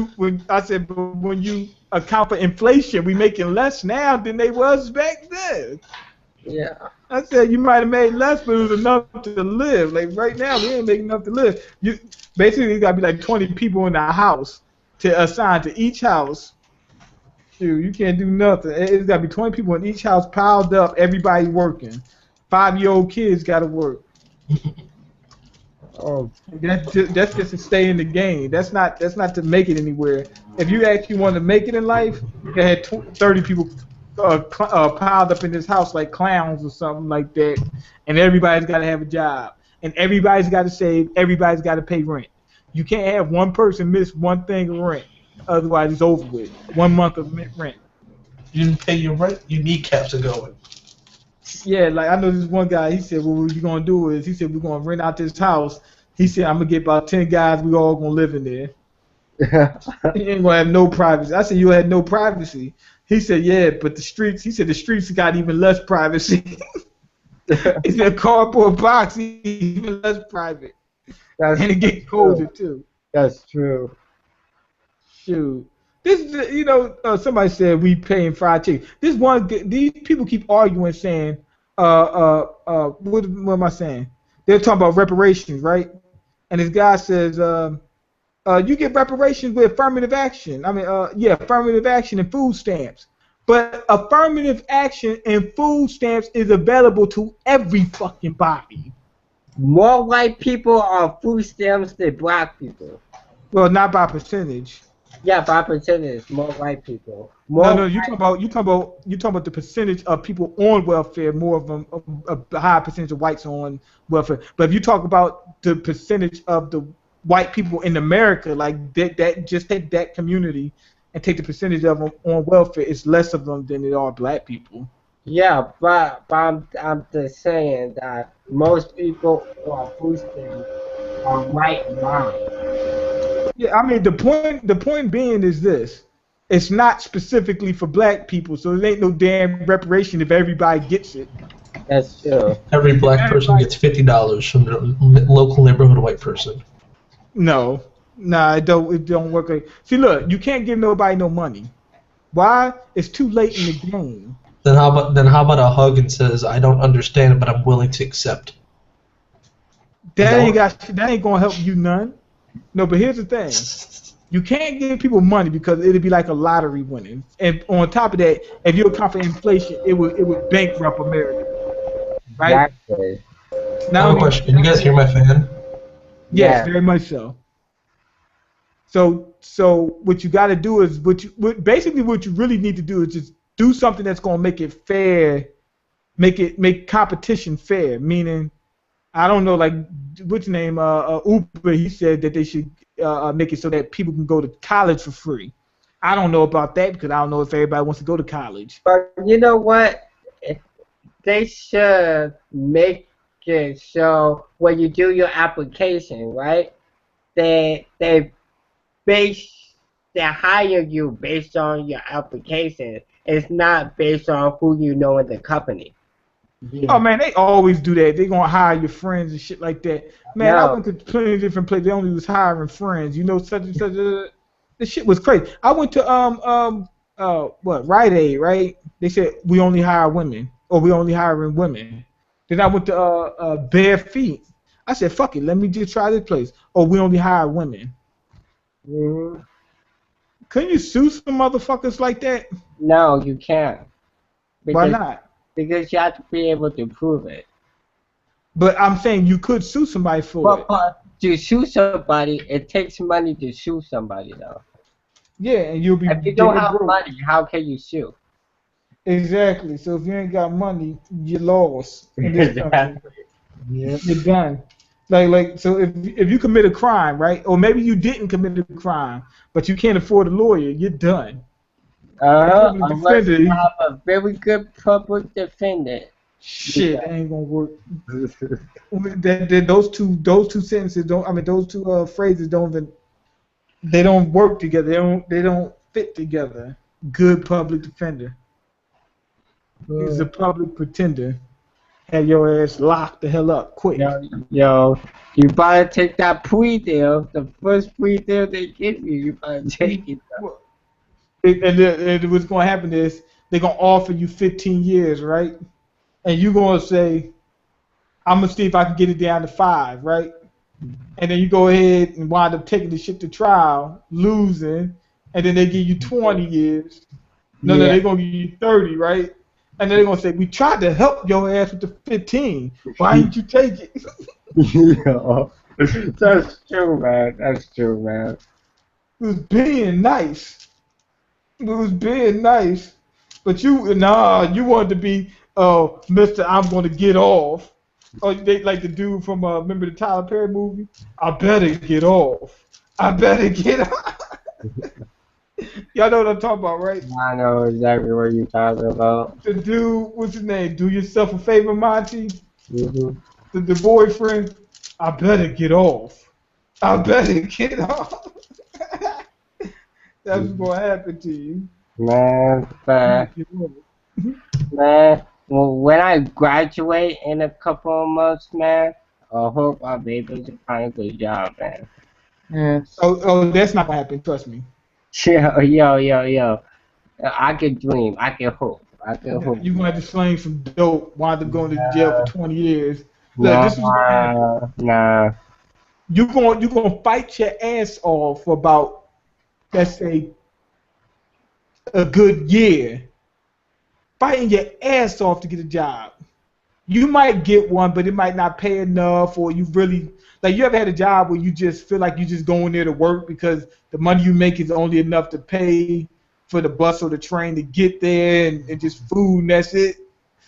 you account for inflation, we making less now than they was back then. Yeah. I said you might have made less, but it was enough to live. Right now, we ain't making enough to live. You basically got to be 20 people in the house to assign to each house. Dude, you can't do nothing. It's got to be 20 people in each house piled up, everybody working. 5-year-old kids got to work. Oh, that's just to stay in the game. That's not to make it anywhere. If you actually want to make it in life, you had 30 people piled up in this house like clowns or something like that, and everybody's got to have a job, and everybody's got to save. Everybody's got to pay rent. You can't have one person miss one thing of rent, otherwise it's over with. 1 month of rent. You didn't pay your rent, your kneecaps are going. Yeah, I know this one guy, he said, well, what we're going to do is, he said, we're going to rent out this house. He said, I'm going to get about 10 guys, we all going to live in there. You ain't going to have no privacy. I said, you had no privacy. He said, yeah, but the streets got even less privacy. It's a cardboard box, even less private. And it gets colder, too. That's true. Shoot. Somebody said we paying fried chicken. These people keep arguing, saying, what am I saying? They're talking about reparations, right? And this guy says, you get reparations with affirmative action. Affirmative action and food stamps. But affirmative action and food stamps is available to every fucking body. More white people on food stamps than black people. Well, not by percentage. Yeah, by percentage, more white people. No, you talking about the percentage of people on welfare. More of them, a higher percentage of whites on welfare. But if you talk about the percentage of the white people in America, that just take that community and take the percentage of them on welfare, it's less of them than there are black people. Yeah, but I'm just saying that most people on food stamps are white and brown. Yeah, the point being is this. It's not specifically for black people, so it ain't no damn reparation if everybody gets it. That's true. Every black person gets $50 from the local neighborhood white person. No, nah, it don't work. See, look, you can't give nobody no money. Why? It's too late in the game. Then how about a hug and says, "I don't understand, but I'm willing to accept." That ain't gonna help you none. No, but here's the thing. You can't give people money because it'd be like a lottery winning. And on top of that, if you account for inflation, it would bankrupt America. Right? Exactly. I have a question. Can you guys hear my fan? Yes, Yeah. very much so. So what you got to do is what you really need to do is just do something that's going to make it fair, make competition fair. Meaning, I don't know, like what's your name? Uber. He said that they should make it so that people can go to college for free. I don't know about that because I don't know if everybody wants to go to college. But you know what? They should make it so when you do your application, right? They hire you based on your application. It's not based on who you know in the company. Yeah. Oh man, they always do that. They gonna hire your friends and shit like that. Man, I No. went to plenty of different places. They only was hiring friends. You know, such and such. This shit was crazy. I went to Rite Aid, right? They said we only hire women, or we only hiring women. Then I went to Bare Feet. I said, fuck it, let me just try this place. Oh, we only hire women. Mm-hmm. Couldn't you sue some motherfuckers like that? No, you can't. Why not? Because you have to be able to prove it. But I'm saying you could sue somebody for it. But to sue somebody, it takes money to sue somebody, though. Yeah, and you'll be If you don't dead have broke. money, how can you sue? Exactly. So if you ain't got money, you're lost in this country. Yeah. You're done. So if you commit a crime, right? Or maybe you didn't commit a crime, but you can't afford a lawyer, you're done. Public Unless defender. you have a very good public defender. Shit, that ain't gonna work. Those two sentences don't. I mean, those two phrases don't even. They don't work together. They don't fit together. Good public defender. He's a public pretender. Have your ass locked the hell up quick. Yo, you better take that plea deal. The first plea deal they give you, you better take it. And what's gonna happen is they're gonna offer you 15 years, right? And you're gonna say, I'm gonna see if I can get it down to 5, right? And then you go ahead and wind up taking the shit to trial, losing, and then they give you 20 years. No, they're gonna give you 30, right? And then they're gonna say, we tried to help your ass with the 15. Why didn't you take it? Yeah. That's true, man. That's true, man. It was being nice. It was being nice. But you wanted to be, Mr. I'm gonna get off. Or they like the dude from remember the Tyler Perry movie? I better get off. I better get off. Y'all know what I'm talking about, right? I know exactly what you're talking about. The dude, what's his name? Do yourself a favor, Monty. Mm-hmm. The boyfriend. I better get off. I better get off. That's what's gonna happen to you. Man, well, when I graduate in a couple of months, man, I hope I'll be able to find a good job, man. Yeah. Oh, that's not gonna happen. Trust me. Yo. I can dream. I can hope. You're gonna have to sling some dope, wind up going to jail for 20 years. Look, this is what happens. Nah. You're gonna fight your ass off for about, let's say, a good year. Fighting your ass off to get a job. You might get one, but it might not pay enough, or you really like. You ever had a job where you just feel like you just going there to work because the money you make is only enough to pay for the bus or the train to get there, and just food, and that's it.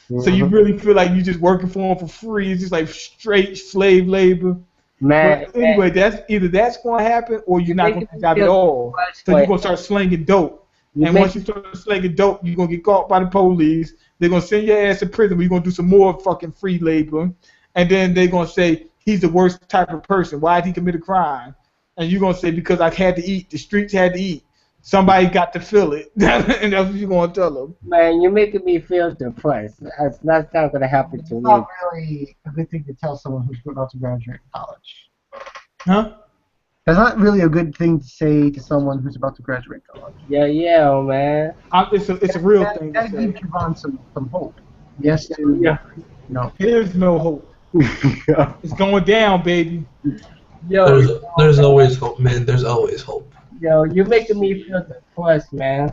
Mm-hmm. So you really feel like you're just working for them for free. It's just like straight slave labor. Man. But anyway, that's going to happen, or you're not going to job at all. So you're going to start slinging dope. And once you start slinging dope, you're going to get caught by the police. They're going to send your ass to prison where you're going to do some more fucking free labor. And then they're going to say, he's the worst type of person. Why did he commit a crime? And you're going to say, because I had to eat. The streets had to eat. Somebody got to feel it, and that's what you're gonna tell them. Man, you're making me feel depressed. That's not gonna happen to It's me. not really a good thing to tell someone who's about to graduate college. Huh? That's not really a good thing to say to someone who's about to graduate college. Yeah, man. It's a real thing to That say. gives Javon some hope. Yes, Yeah. no. There's no hope. It's going down, baby. There's always hope, man. There's always hope. Yo, you're making me feel depressed, man.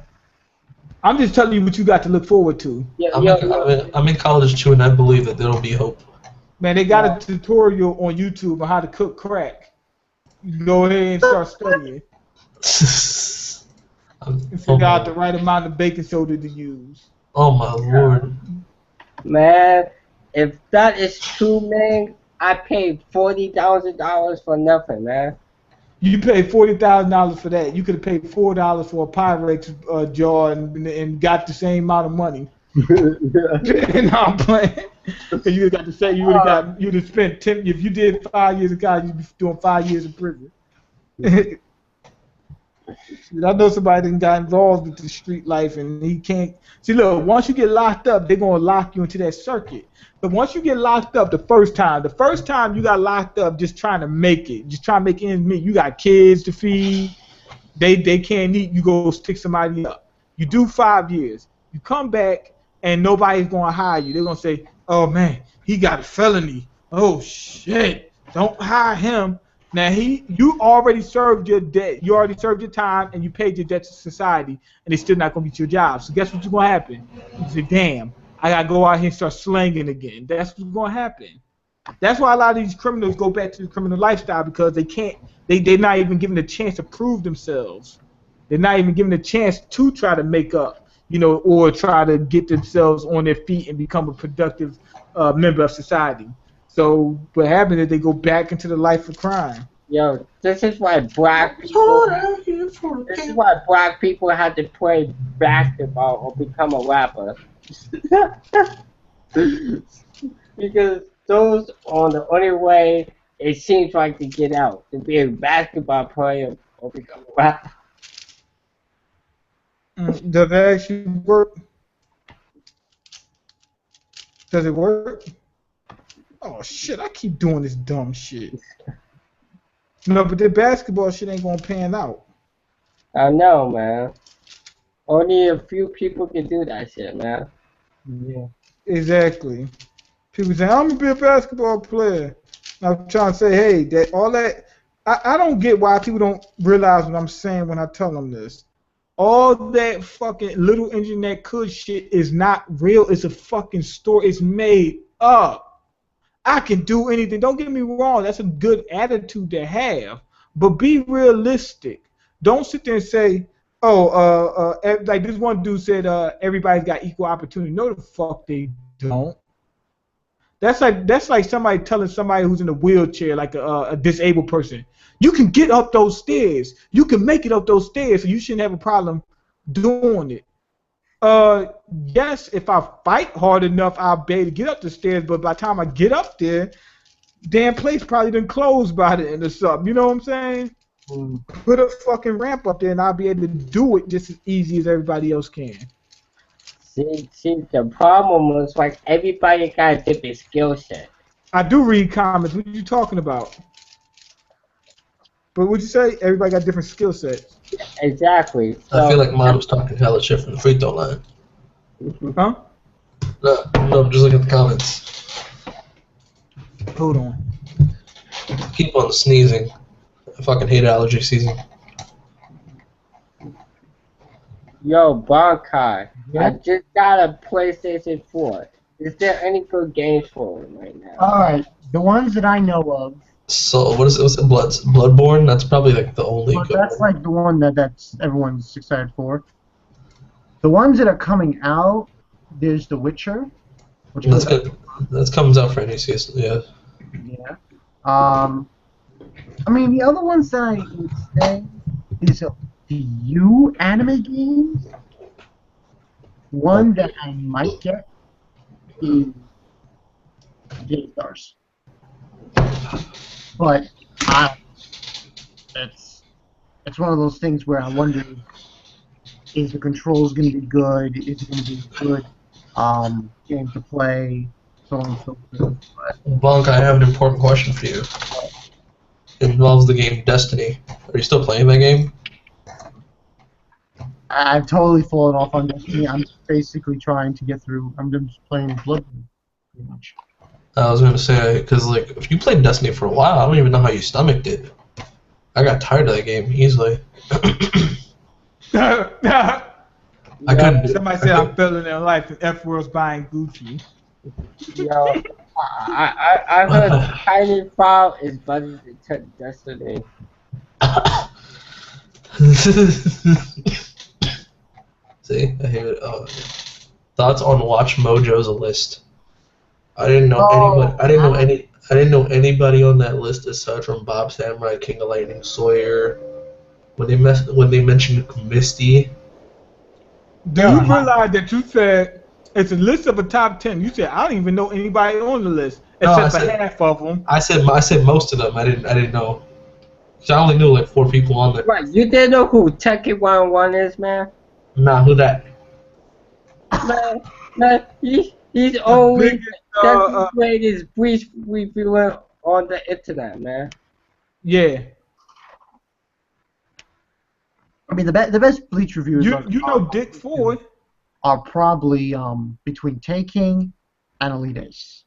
I'm just telling you what you got to look forward to. I'm in college too, and I believe that there'll be hope. Man, they got a tutorial on YouTube on how to cook crack. You can go ahead and start studying. Figure out the right amount of baking soda to use. Oh my lord. Man, if that is true, man, I paid $40,000 for nothing, man. You paid $40,000 for that. You could have paid $4 for a Pyrex jar and got the same amount of money. And I'm playing. Cause you got to say you'd have spent 10. If you did 5 years of college, you'd be doing 5 years in prison. I know somebody that got involved with the street life, and he can't. See, look, once you get locked up, they're gonna lock you into that circuit. But once you get locked up the first time you got locked up just trying to make it, just trying to make ends meet. You got kids to feed. They can't eat. You go stick somebody up. You do 5 years. You come back, and nobody's gonna hire you. They're gonna say, "Oh man, he got a felony. Oh shit, don't hire him." Now you already served your debt. You already served your time, and you paid your debt to society, and it's still not gonna get your job. So guess what's gonna happen? You say, "Damn, I gotta go out here and start slanging again." That's what's gonna happen. That's why a lot of these criminals go back to the criminal lifestyle, because they can't. They're not even given a chance to prove themselves. They're not even given a chance to try to make up, or try to get themselves on their feet and become a productive member of society. So what happens is they go back into the life of crime. Yo, this is why black people had to play basketball or become a rapper. Because those are the only way it seems like to get out, to be a basketball player or become a rapper. Does it actually work? Does it work? Oh shit, I keep doing this dumb shit. No, but the basketball shit ain't gonna pan out. I know, man. Only a few people can do that shit, man. Yeah. Exactly. People say, I'm gonna be a basketball player. I'm trying to say, hey, I don't get why people don't realize what I'm saying when I tell them this. All that fucking little internet could shit is not real. It's a fucking story. It's made up. I can do anything. Don't get me wrong. That's a good attitude to have. But be realistic. Don't sit there and say, like this one dude said, everybody's got equal opportunity. No, the fuck they don't. That's like somebody telling somebody who's in a wheelchair, like a disabled person, you can get up those stairs. You can make it up those stairs, so you shouldn't have a problem doing it. Yes, if I fight hard enough, I'll be able to get up the stairs, but by the time I get up there, damn place probably done closed by the end or something. You know what I'm saying? Put a fucking ramp up there, and I'll be able to do it just as easy as everybody else can. See, the problem was like everybody got a different skill set. I do read comments. What are you talking about? But what'd you say? Everybody got different skill sets. Exactly. So, I feel like Mod was talking hella shit from the free throw line. Huh? No, I'm just looking at the comments. Hold on. Keep on sneezing. I fucking hate allergy season. Yo, Bonkai, Yeah? I just got a PlayStation 4. Is there any good games for it right now? Alright, the ones that I know of. So what is it? What's it? Bloodborne? That's probably like the only Well, good that's one. like the one that's everyone's excited for. The ones that are coming out, there's The Witcher, which That's good. That comes out for any season. Yeah. Yeah. I mean, the other ones that I would say is the few anime games. One that I might get is J Stars. But it's one of those things where I wonder Is the controls going to be good? Is it going to be a good game to play? So on and so forth. Bonk, I have an important question for you. It involves the game Destiny. Are you still playing that game? I've totally fallen off on Destiny. I'm basically trying to get through. I'm just playing Bloodborne, pretty much. I was gonna say, because like, if you played Destiny for a while, I don't even know how you stomached it. I got tired of that game easily. I couldn't. Somebody said I'm failing in life and F-World's buying Gucci. Yo, I heard Tiny File is better than Destiny. See, I hate it. Oh. Thoughts on Watch Mojo's list? I didn't know anybody. I didn't know anybody on that list aside from Bob Samurai, King of Lightning, Sawyer. When they mentioned Misty. Do you realize that you said it's a list of a top 10? You said I don't even know anybody on the list except for half of them. I said most of them. I didn't know. So I only knew like 4 people on there. Right, you didn't know who Tekken 101 is, man? Nah, who that? Man, he's always the greatest Bleach reviewer on the internet, man. Yeah. I mean, the best Bleach reviewers You know Dick Ford are probably between Taking and Elite Ace.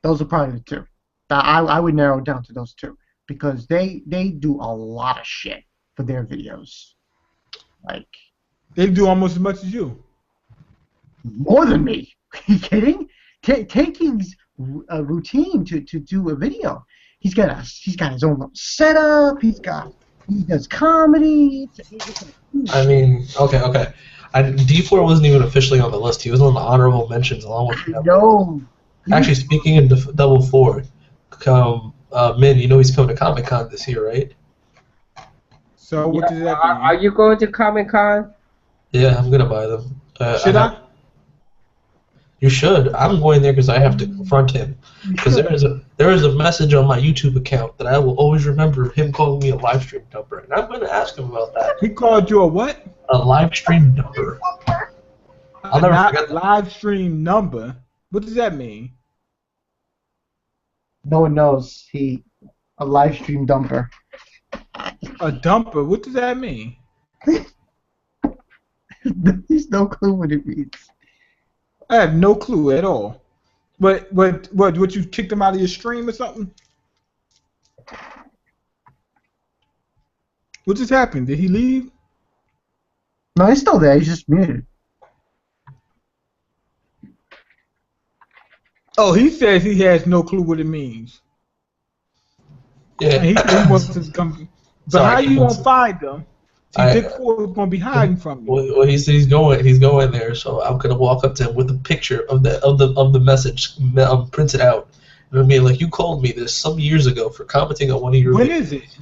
Those are probably the two. I would narrow it down to those two because they do a lot of shit for their videos. Like they do almost as much as you. More than me. Are you kidding? Taking's a routine to do a video. He's got his own little setup. He does comedy. I mean, okay. D4 wasn't even officially on the list. He was on the honorable mentions along with. No. Actually, speaking in Double 4, Min, you know he's coming to Comic-Con this year, right? So what does that mean? Are you going to Comic-Con? Yeah, I'm gonna buy them. Should I? You should. I'm going there because I have to confront him. Because there is a message on my YouTube account that I will always remember him calling me a live stream dumper, and I'm going to ask him about that. He called you a what? A live stream dumper. I'll never forget that. Live stream number. What does that mean? No one knows. A live stream dumper. A dumper. What does that mean? There's no clue what it means. I have no clue at all. But what you kicked him out of your stream or something? What just happened? Did he leave? No, he's still there. He's just muted. Oh, he says he has no clue what it means. Yeah. And he wants to come. But Sorry, how you gonna find them? See, Dick Ford is gonna be hiding from you. Well, he said he's going there, so I'm gonna walk up to him with a picture of the message printed out. And I'll be like, you called me this some years ago for commenting on one of your. When videos. is it?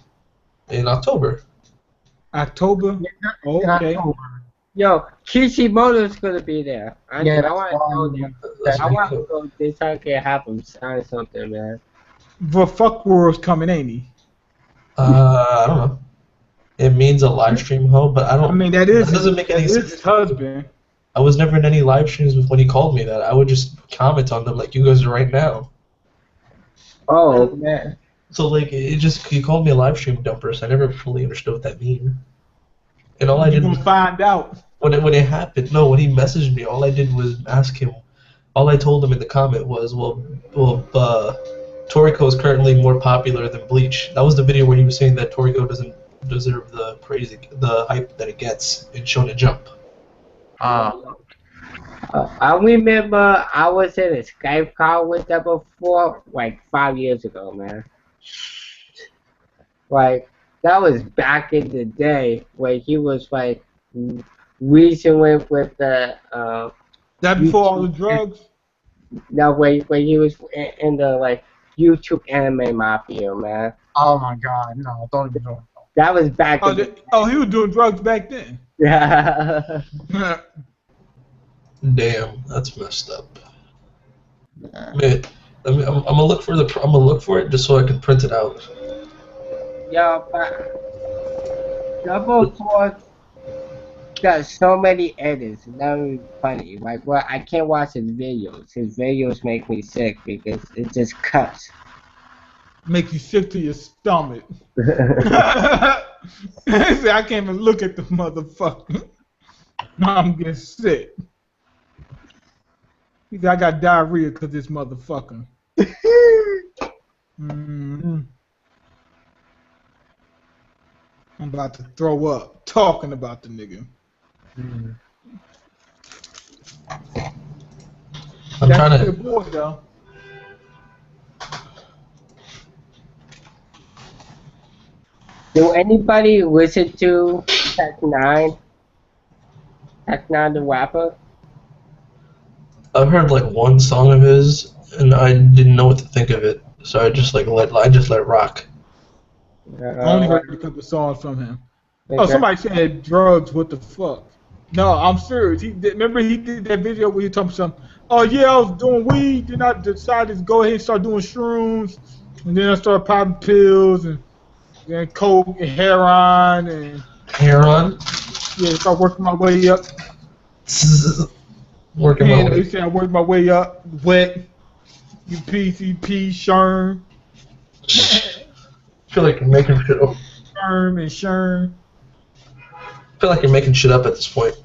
In October. October. In Okay. October. Yo, Kishimoto's gonna be there. I want to go there. I want to go this time can have him sign something, man. But fuck world's coming, ain't he? I don't know. It means a live stream hoe, but I don't. I mean, that doesn't make any sense. His husband. I was never in any live streams when he called me that. I would just comment on them like you guys are right now. Oh man. So like he called me a live stream dumper, so I never fully understood what that mean. And all I did was find out when it happened. No, when he messaged me, all I did was ask him. All I told him in the comment was, Toriko is currently more popular than Bleach. That was the video where he was saying that Toriko doesn't deserve the hype that it gets in Shonen Jump. I remember I was in a Skype call with them before, like 5 years ago, man. Like, that was back in the day when he was like reaching with the that before all the drugs. No, when he was in the like YouTube anime mafia, man. Oh my God, no! Don't even know. That was back. He was doing drugs back then. Yeah. Damn, that's messed up. Man, I'm gonna look for it just so I can print it out. Yeah, but Double 4 got so many edits. It's not even funny. Like, well, I can't watch his videos. His videos make me sick because it just cuts. Make you sick to your stomach. I can't even look at the motherfucker. I'm getting sick. He said, I got diarrhea because this motherfucker. I'm about to throw up talking about the nigga. I'm trying That's to. a good boy, though. Do anybody listen to Tech9? Tech9 the rapper? I've heard like one song of his, and I didn't know what to think of it, so I just let it rock. I only heard a couple songs from him. Oh, somebody said drugs. What the fuck? No, I'm serious. Remember he did that video where he told me something. Oh yeah, I was doing weed. Then I decided to go ahead and start doing shrooms, and then I started popping pills and then coke and heroin and Heroin? yeah, start working my way up. Working my way. He said I worked my way up. Wet, you PCP, Sherm. I feel like you're making shit up. Sherm. I feel like you're making shit up at this point.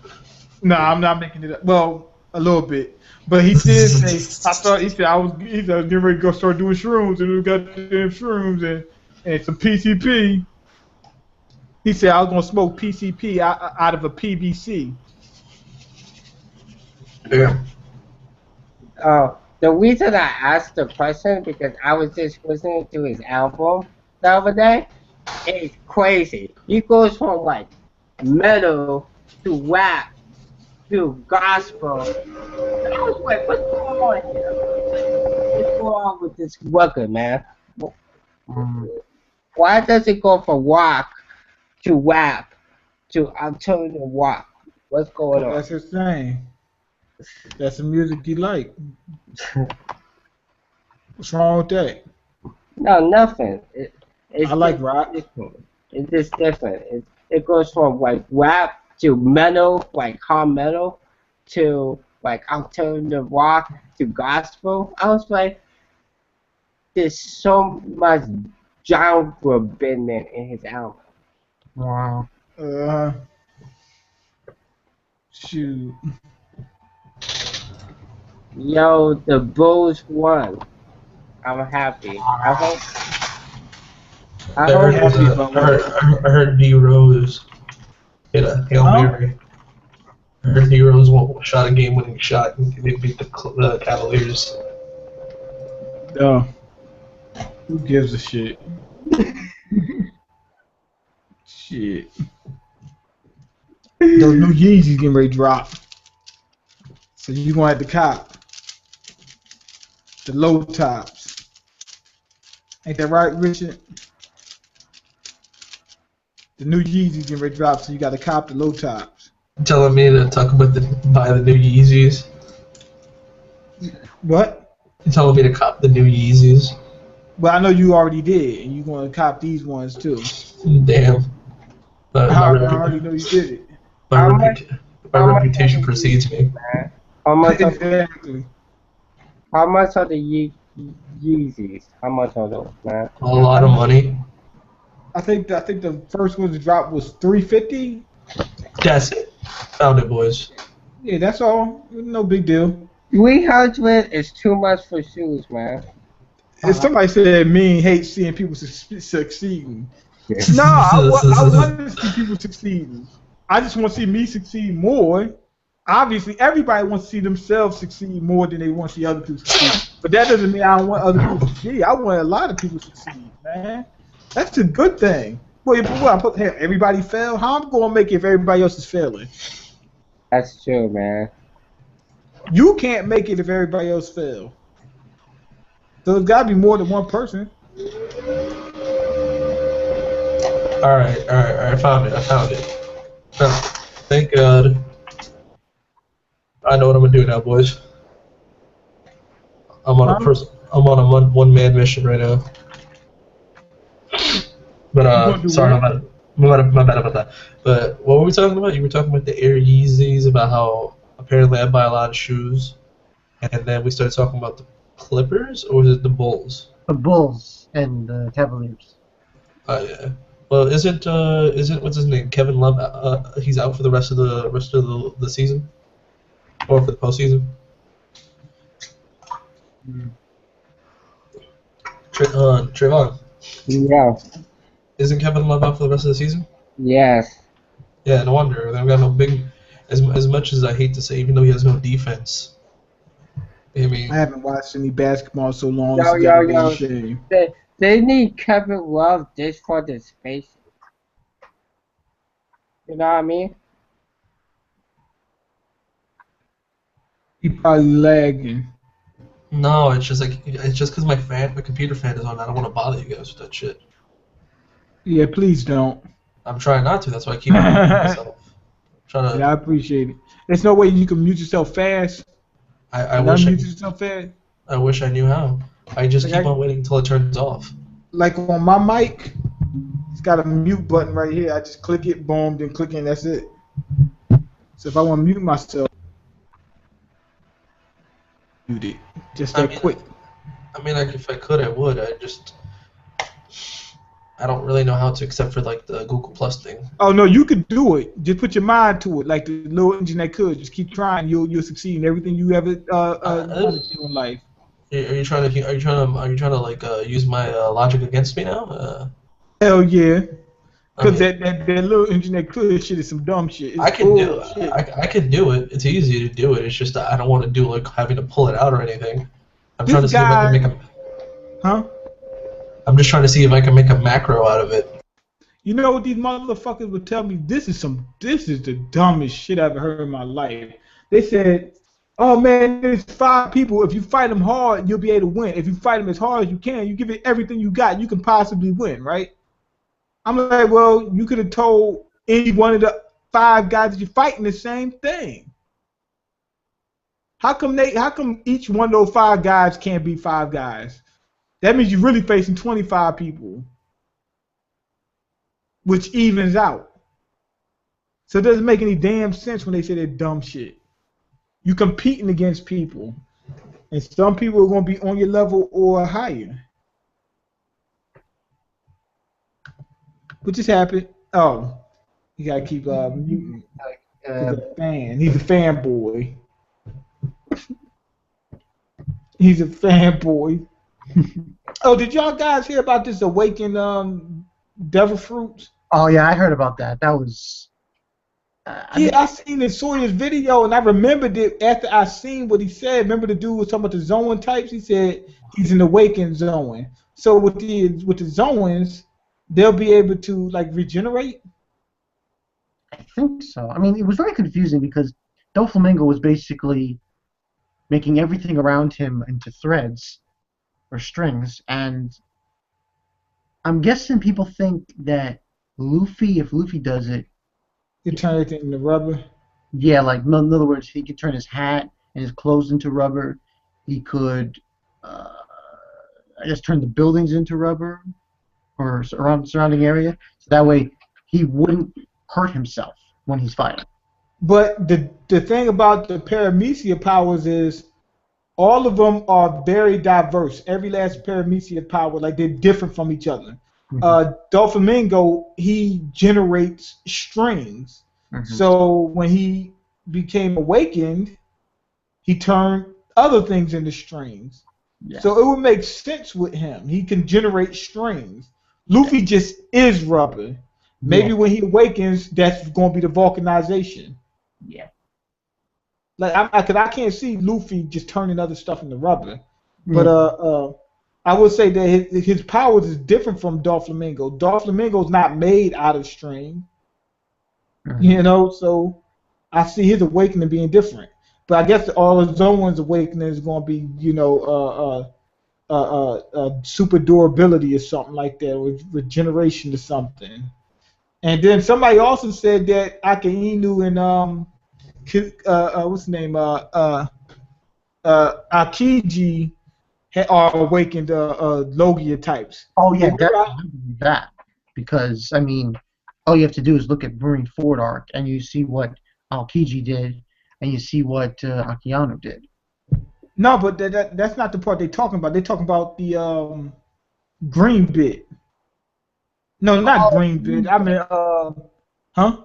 No, I'm not making it up. Well, a little bit. But he did say, he said I was getting ready to go start doing shrooms, and we got them shrooms and some PCP. He said I was going to smoke PCP out of a PVC. Yeah. The reason I asked the question because I was just listening to his album the other day. It's crazy. He goes from like metal to rap to gospel. I was like, what's going on here? What's going on with this record, man? Why does it go from rock to rap to alternative rock? What's going on? That's his thing. That's the music you like. What's wrong with that? No, nothing. I like rock. Different. It's just different. It goes from like rap to metal, like hard metal, to like alternative rock to gospel. I was like, there's so much genre been in his album. Wow. Shoot. Yo, the Bulls won. I'm happy. I hope. I heard D Rose hit a Hail Mary. I heard D Rose shot a game-winning shot and they beat the Cavaliers. No. Who gives a shit? Shit. Those new Yeezys getting ready to drop. So you gonna have to cop the low tops. Ain't that right, Richard? The new Yeezys getting ready to drop, so you gotta cop the low tops. You telling me to buy the new Yeezys? What? You telling me to cop the new Yeezys? Well, I know you already did, and you gonna cop these ones too. Damn. I already know you did it. My reputation precedes me. How much? Exactly. How much are the Yeezys? How much are those, man? A lot of money. I think the first one to drop was $350. That's it. Found it, boys. Yeah, that's all. No big deal. 300 is too much for shoes, man. If somebody said me hate seeing people succeeding. No, I want to see people succeeding. I just want to see me succeed more. Obviously, everybody wants to see themselves succeed more than they want to see other people succeed. But that doesn't mean I don't want other people to succeed. I want a lot of people to succeed, man. That's a good thing. Well, everybody fail. How I'm gonna make it if everybody else is failing? That's true, man. You can't make it if everybody else fail. So there's gotta be more than one person. All right. I found it. Oh, thank God. I know what I'm gonna do now, boys. I'm on a one-man mission right now. But sorry about it. My bad about that. But what were we talking about? You were talking about the Air Yeezys, about how apparently I buy a lot of shoes, and then we started talking about the Clippers, or was it the Bulls? The Bulls and the Cavaliers. Oh yeah. Well, isn't what's his name? Kevin Love. He's out for the rest of the season, or for the postseason. Trayvon. Yeah. Isn't Kevin Love out for the rest of the season? Yes. Yeah, no wonder. They've got no big. As much as I hate to say, even though he has no defense. I mean, I haven't watched any basketball so long. Yo, It's yo, gotta be yo. a shame. They need Kevin Love just for the space. You know what I mean? He probably lagging. no, it's just because my computer fan is on. I don't want to bother you guys with that shit. Yeah, please don't. I'm trying not to. That's why I keep muting myself. Trying to. Yeah, I appreciate it. There's no way you can mute yourself fast. I wish Unmute yourself fast. I wish I knew how. I just Like keep on waiting until it turns off. Like on my mic, it's got a mute button right here. I just click it, boom, then click it, and that's it. So if I want to mute myself, mute it. Just that quick. I mean, if I could, I would. I don't really know how to, except for like the Google Plus thing. Oh no, you could do it. Just put your mind to it, like the little engine that could. Just keep trying. You'll succeed in everything you ever wanted to do in life. Are you trying to like use my logic against me now? Hell yeah. Because I mean, that little engine that could shit is some dumb shit. It's I can do bullshit. it. I can do it. It's easy to do it. It's just that I don't want to do like having to pull it out or anything. I'm This trying to see if I can guy- make a. Huh? I'm just trying to see if I can make a macro out of it. You know what these motherfuckers would tell me? This is the dumbest shit I've ever heard in my life. They said, "Oh man, there's 5 people. If you fight them hard, you'll be able to win. If you fight them as hard as you can, you give it everything you got, you can possibly win, right?" I'm like, well, you could have told any one of the 5 guys that you're fighting the same thing. How come each one of those 5 guys can't be 5 guys? That means you're really facing 25 people, which evens out. So it doesn't make any damn sense when they say that dumb shit. You're competing against people, and some people are going to be on your level or higher. What just happened? Oh, you gotta keep muting. He's a fan. He's a fanboy. He's a fanboy. Oh, did y'all guys hear about this awakened devil fruits? Oh yeah, I heard about that. That was. I seen it, saw his video, and I remembered it after I seen what he said. Remember the dude was talking about the Zoan types? He said he's an awakened Zoan. So with the Zoans, they'll be able to like regenerate. I think so. I mean, it was very confusing because Doflamingo was basically making everything around him into threads or strings, and I'm guessing people think that Luffy, if Luffy does it, You turn everything into rubber. yeah, like in other words, he could turn his hat and his clothes into rubber. He could, I guess, turn the buildings into rubber or around the surrounding area. So that way, he wouldn't hurt himself when he's fighting. But the thing about the paramecia powers is all of them are very diverse. Every last paramecia power, like they're different from each other. Doflamingo, he generates strings. So when he became awakened, he turned other things into strings. Yeah. So it would make sense with him. He can generate strings. Luffy just is rubber. Maybe when he awakens, that's going to be the vulcanization. Yeah. Like I can't see Luffy just turning other stuff into rubber. But I would say that his powers is different from Doflamingo. Doflamingo's not made out of string. You know, so I see his awakening being different. But I guess all of Zoan's awakening is going to be, you know, super durability or something like that, with regeneration or something. And then somebody also said that Akainu and what's the name? Akiji are awakened Logia types. Oh yeah, definitely that. Because I mean, all you have to do is look at Marine Ford arc, and you see what Aokiji did, and you see what Akiano did. No, but that's not the part they're talking about. They're talking about the green bit. No, not green bit. I mean, huh?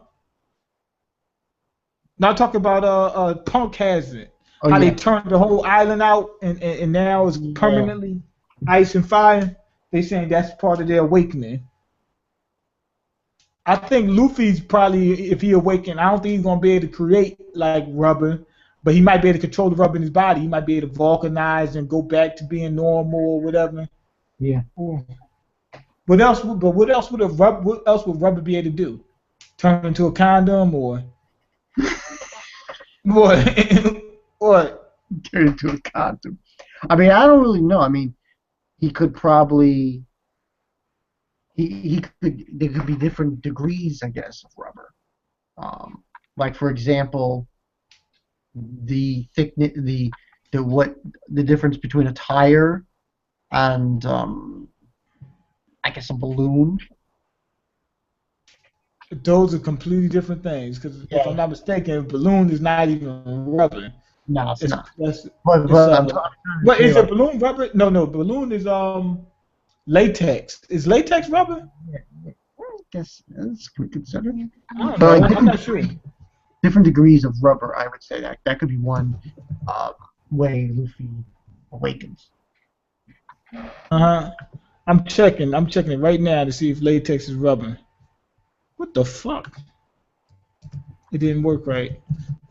Now talking about Punk has it. Oh, How yeah. they turned the whole island out and now it's permanently ice and fire. They saying that's part of their awakening. I think Luffy's probably, if he awakened, I don't think he's gonna be able to create like rubber, but he might be able to control the rubber in his body. He might be able to vulcanize and go back to being normal or whatever. Yeah. What else? But what else would rubber be able to do? Turn into a condom or what? What? Turn into a condom. I mean, I don't really know. I mean, he could probably. He could. There could be different degrees, I guess, of rubber. Like for example, the thickness, the difference between a tire and I guess a balloon. Those are completely different things. Because if I'm not mistaken, a balloon is not even rubber. No, it's not. But is a balloon rubber? No. Balloon is latex. Is latex rubber? Yeah, I guess that's considered. I'm not sure. Different degrees of rubber, I would say that could be one way Luffy awakens. I'm checking it right now to see if latex is rubber. What the fuck? It didn't work right.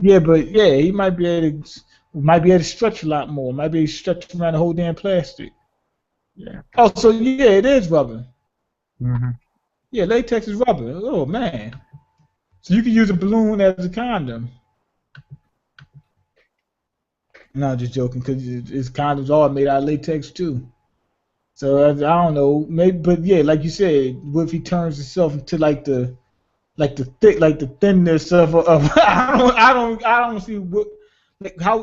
Yeah, but he might be able to stretch a lot more. Might be able to stretch around the whole damn plastic. Yeah. Oh, so it is rubber. Mm-hmm. Yeah, latex is rubber. Oh man. So you can use a balloon as a condom. No, just joking, because his condoms are made out of latex too. So I don't know, maybe, but yeah, like you said, what if he turns himself into like the thinness of I don't see what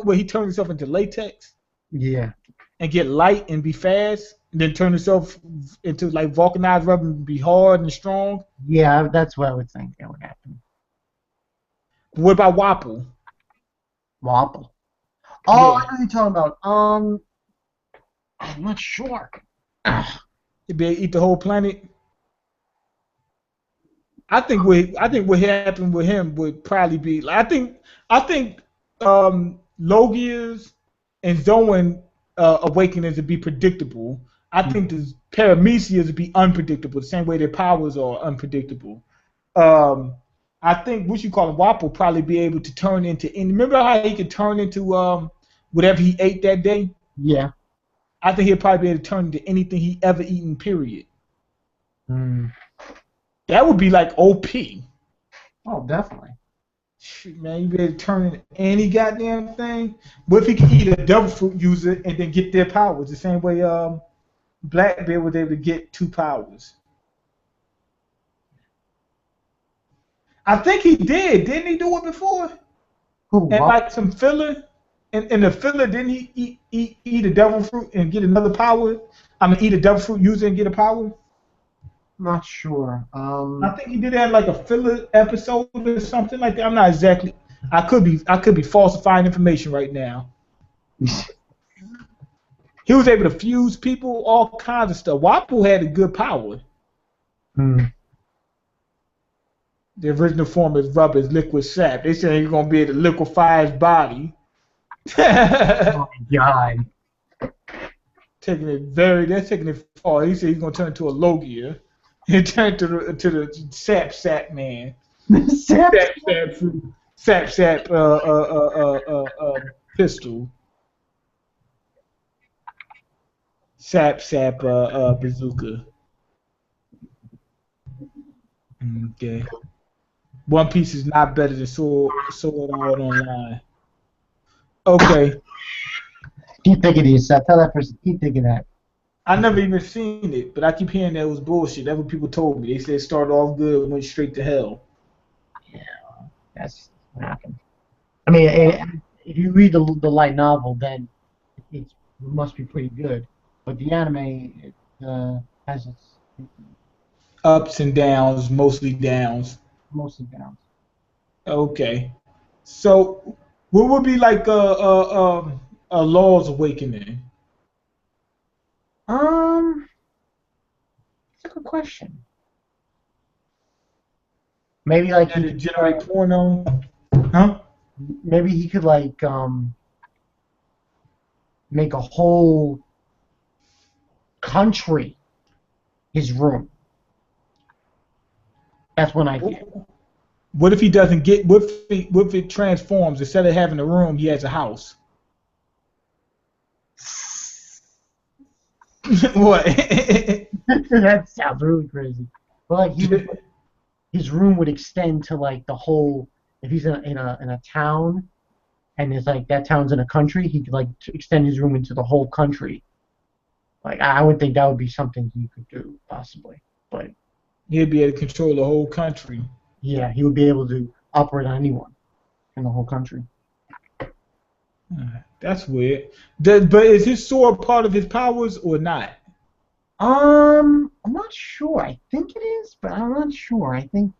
where he turns himself into latex. Yeah. And get light and be fast, and then turn himself into like vulcanized rubber and be hard and strong. Yeah, that's what I would think that would happen. What about Wapple? Wapple. Oh, I know what you're talking about. I'm not sure. He'd be able to eat the whole planet. I think what happened with him would probably be like, I think Logia's and Zoan awakenings would be predictable. I think the Paramecias would be unpredictable, the same way their powers are unpredictable. I think what you call him, Wapple, probably be able to turn into. And remember how he could turn into whatever he ate that day? Yeah. I think he'll probably be able to turn into anything he ever eaten. Period. That would be like OP. Oh, definitely. Shoot, man, you be able to turn into any goddamn thing. What if he could eat a devil fruit user and then get their powers the same way Blackbeard was able to get 2 powers? I think he did. Didn't he do it before? Who? And like some filler. And the filler, didn't he eat a devil fruit and get another power? I mean, eat a devil fruit user and get a power? Not sure. I think he did that like a filler episode or something like that. I'm not exactly. I could be falsifying information right now. He was able to fuse people, all kinds of stuff. Wapple had a good power. The original form is rubber, is liquid sap. They say he's gonna be able to liquefy his body. Oh my God. They're taking it far. He said he's gonna turn into a Logia. He turned to the sap man. Sap pistol. Sap bazooka. Okay. One Piece is not better than Sword Art Online. Okay. Keep thinking to yourself. Tell that person. Keep thinking that. I never even seen it, but I keep hearing that it was bullshit. That's what people told me. They said it started off good and went straight to hell. Yeah, that's what happened. I mean, if you read the light novel, then it must be pretty good. But the anime has its. Ups and downs, mostly downs. Mostly downs. Okay. So, what would be like a Law's Awakening? That's a good question. Maybe like Did it generate porno? Huh? maybe he could like make a whole country his room. That's one idea. What if he doesn't get? What if it transforms? Instead of having a room, he has a house. What? That sounds really crazy. But like his room would extend to like the whole. If he's in a town, and it's like that town's in a country, he could like extend his room into the whole country. Like I would think that would be something he could do possibly, but He'd be able to control the whole country. yeah, he would be able to operate on anyone in the whole country. That's weird. But is his sword part of his powers or not? I'm not sure. I think it is, but I'm not sure. I think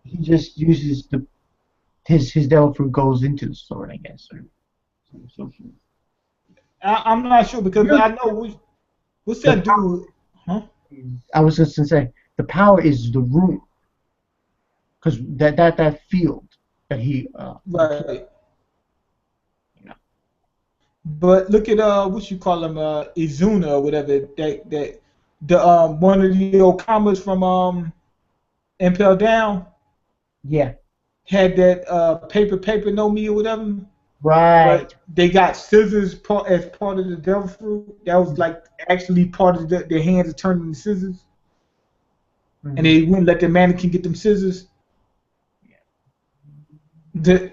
he just uses his devil fruit goes into the sword, I guess. I'm not sure because I know what's that dude? Huh? I was just gonna say the power is the room, because that field that he Right. you know. But look at what you call him, Izuna or whatever. That the one of the Okamas from Impel Down Yeah. had that paper no me or whatever. Right. But they got scissors as part of the devil fruit. That was like actually part of their hands are turned into scissors. Mm-hmm. And they wouldn't let the mannequin get them scissors. The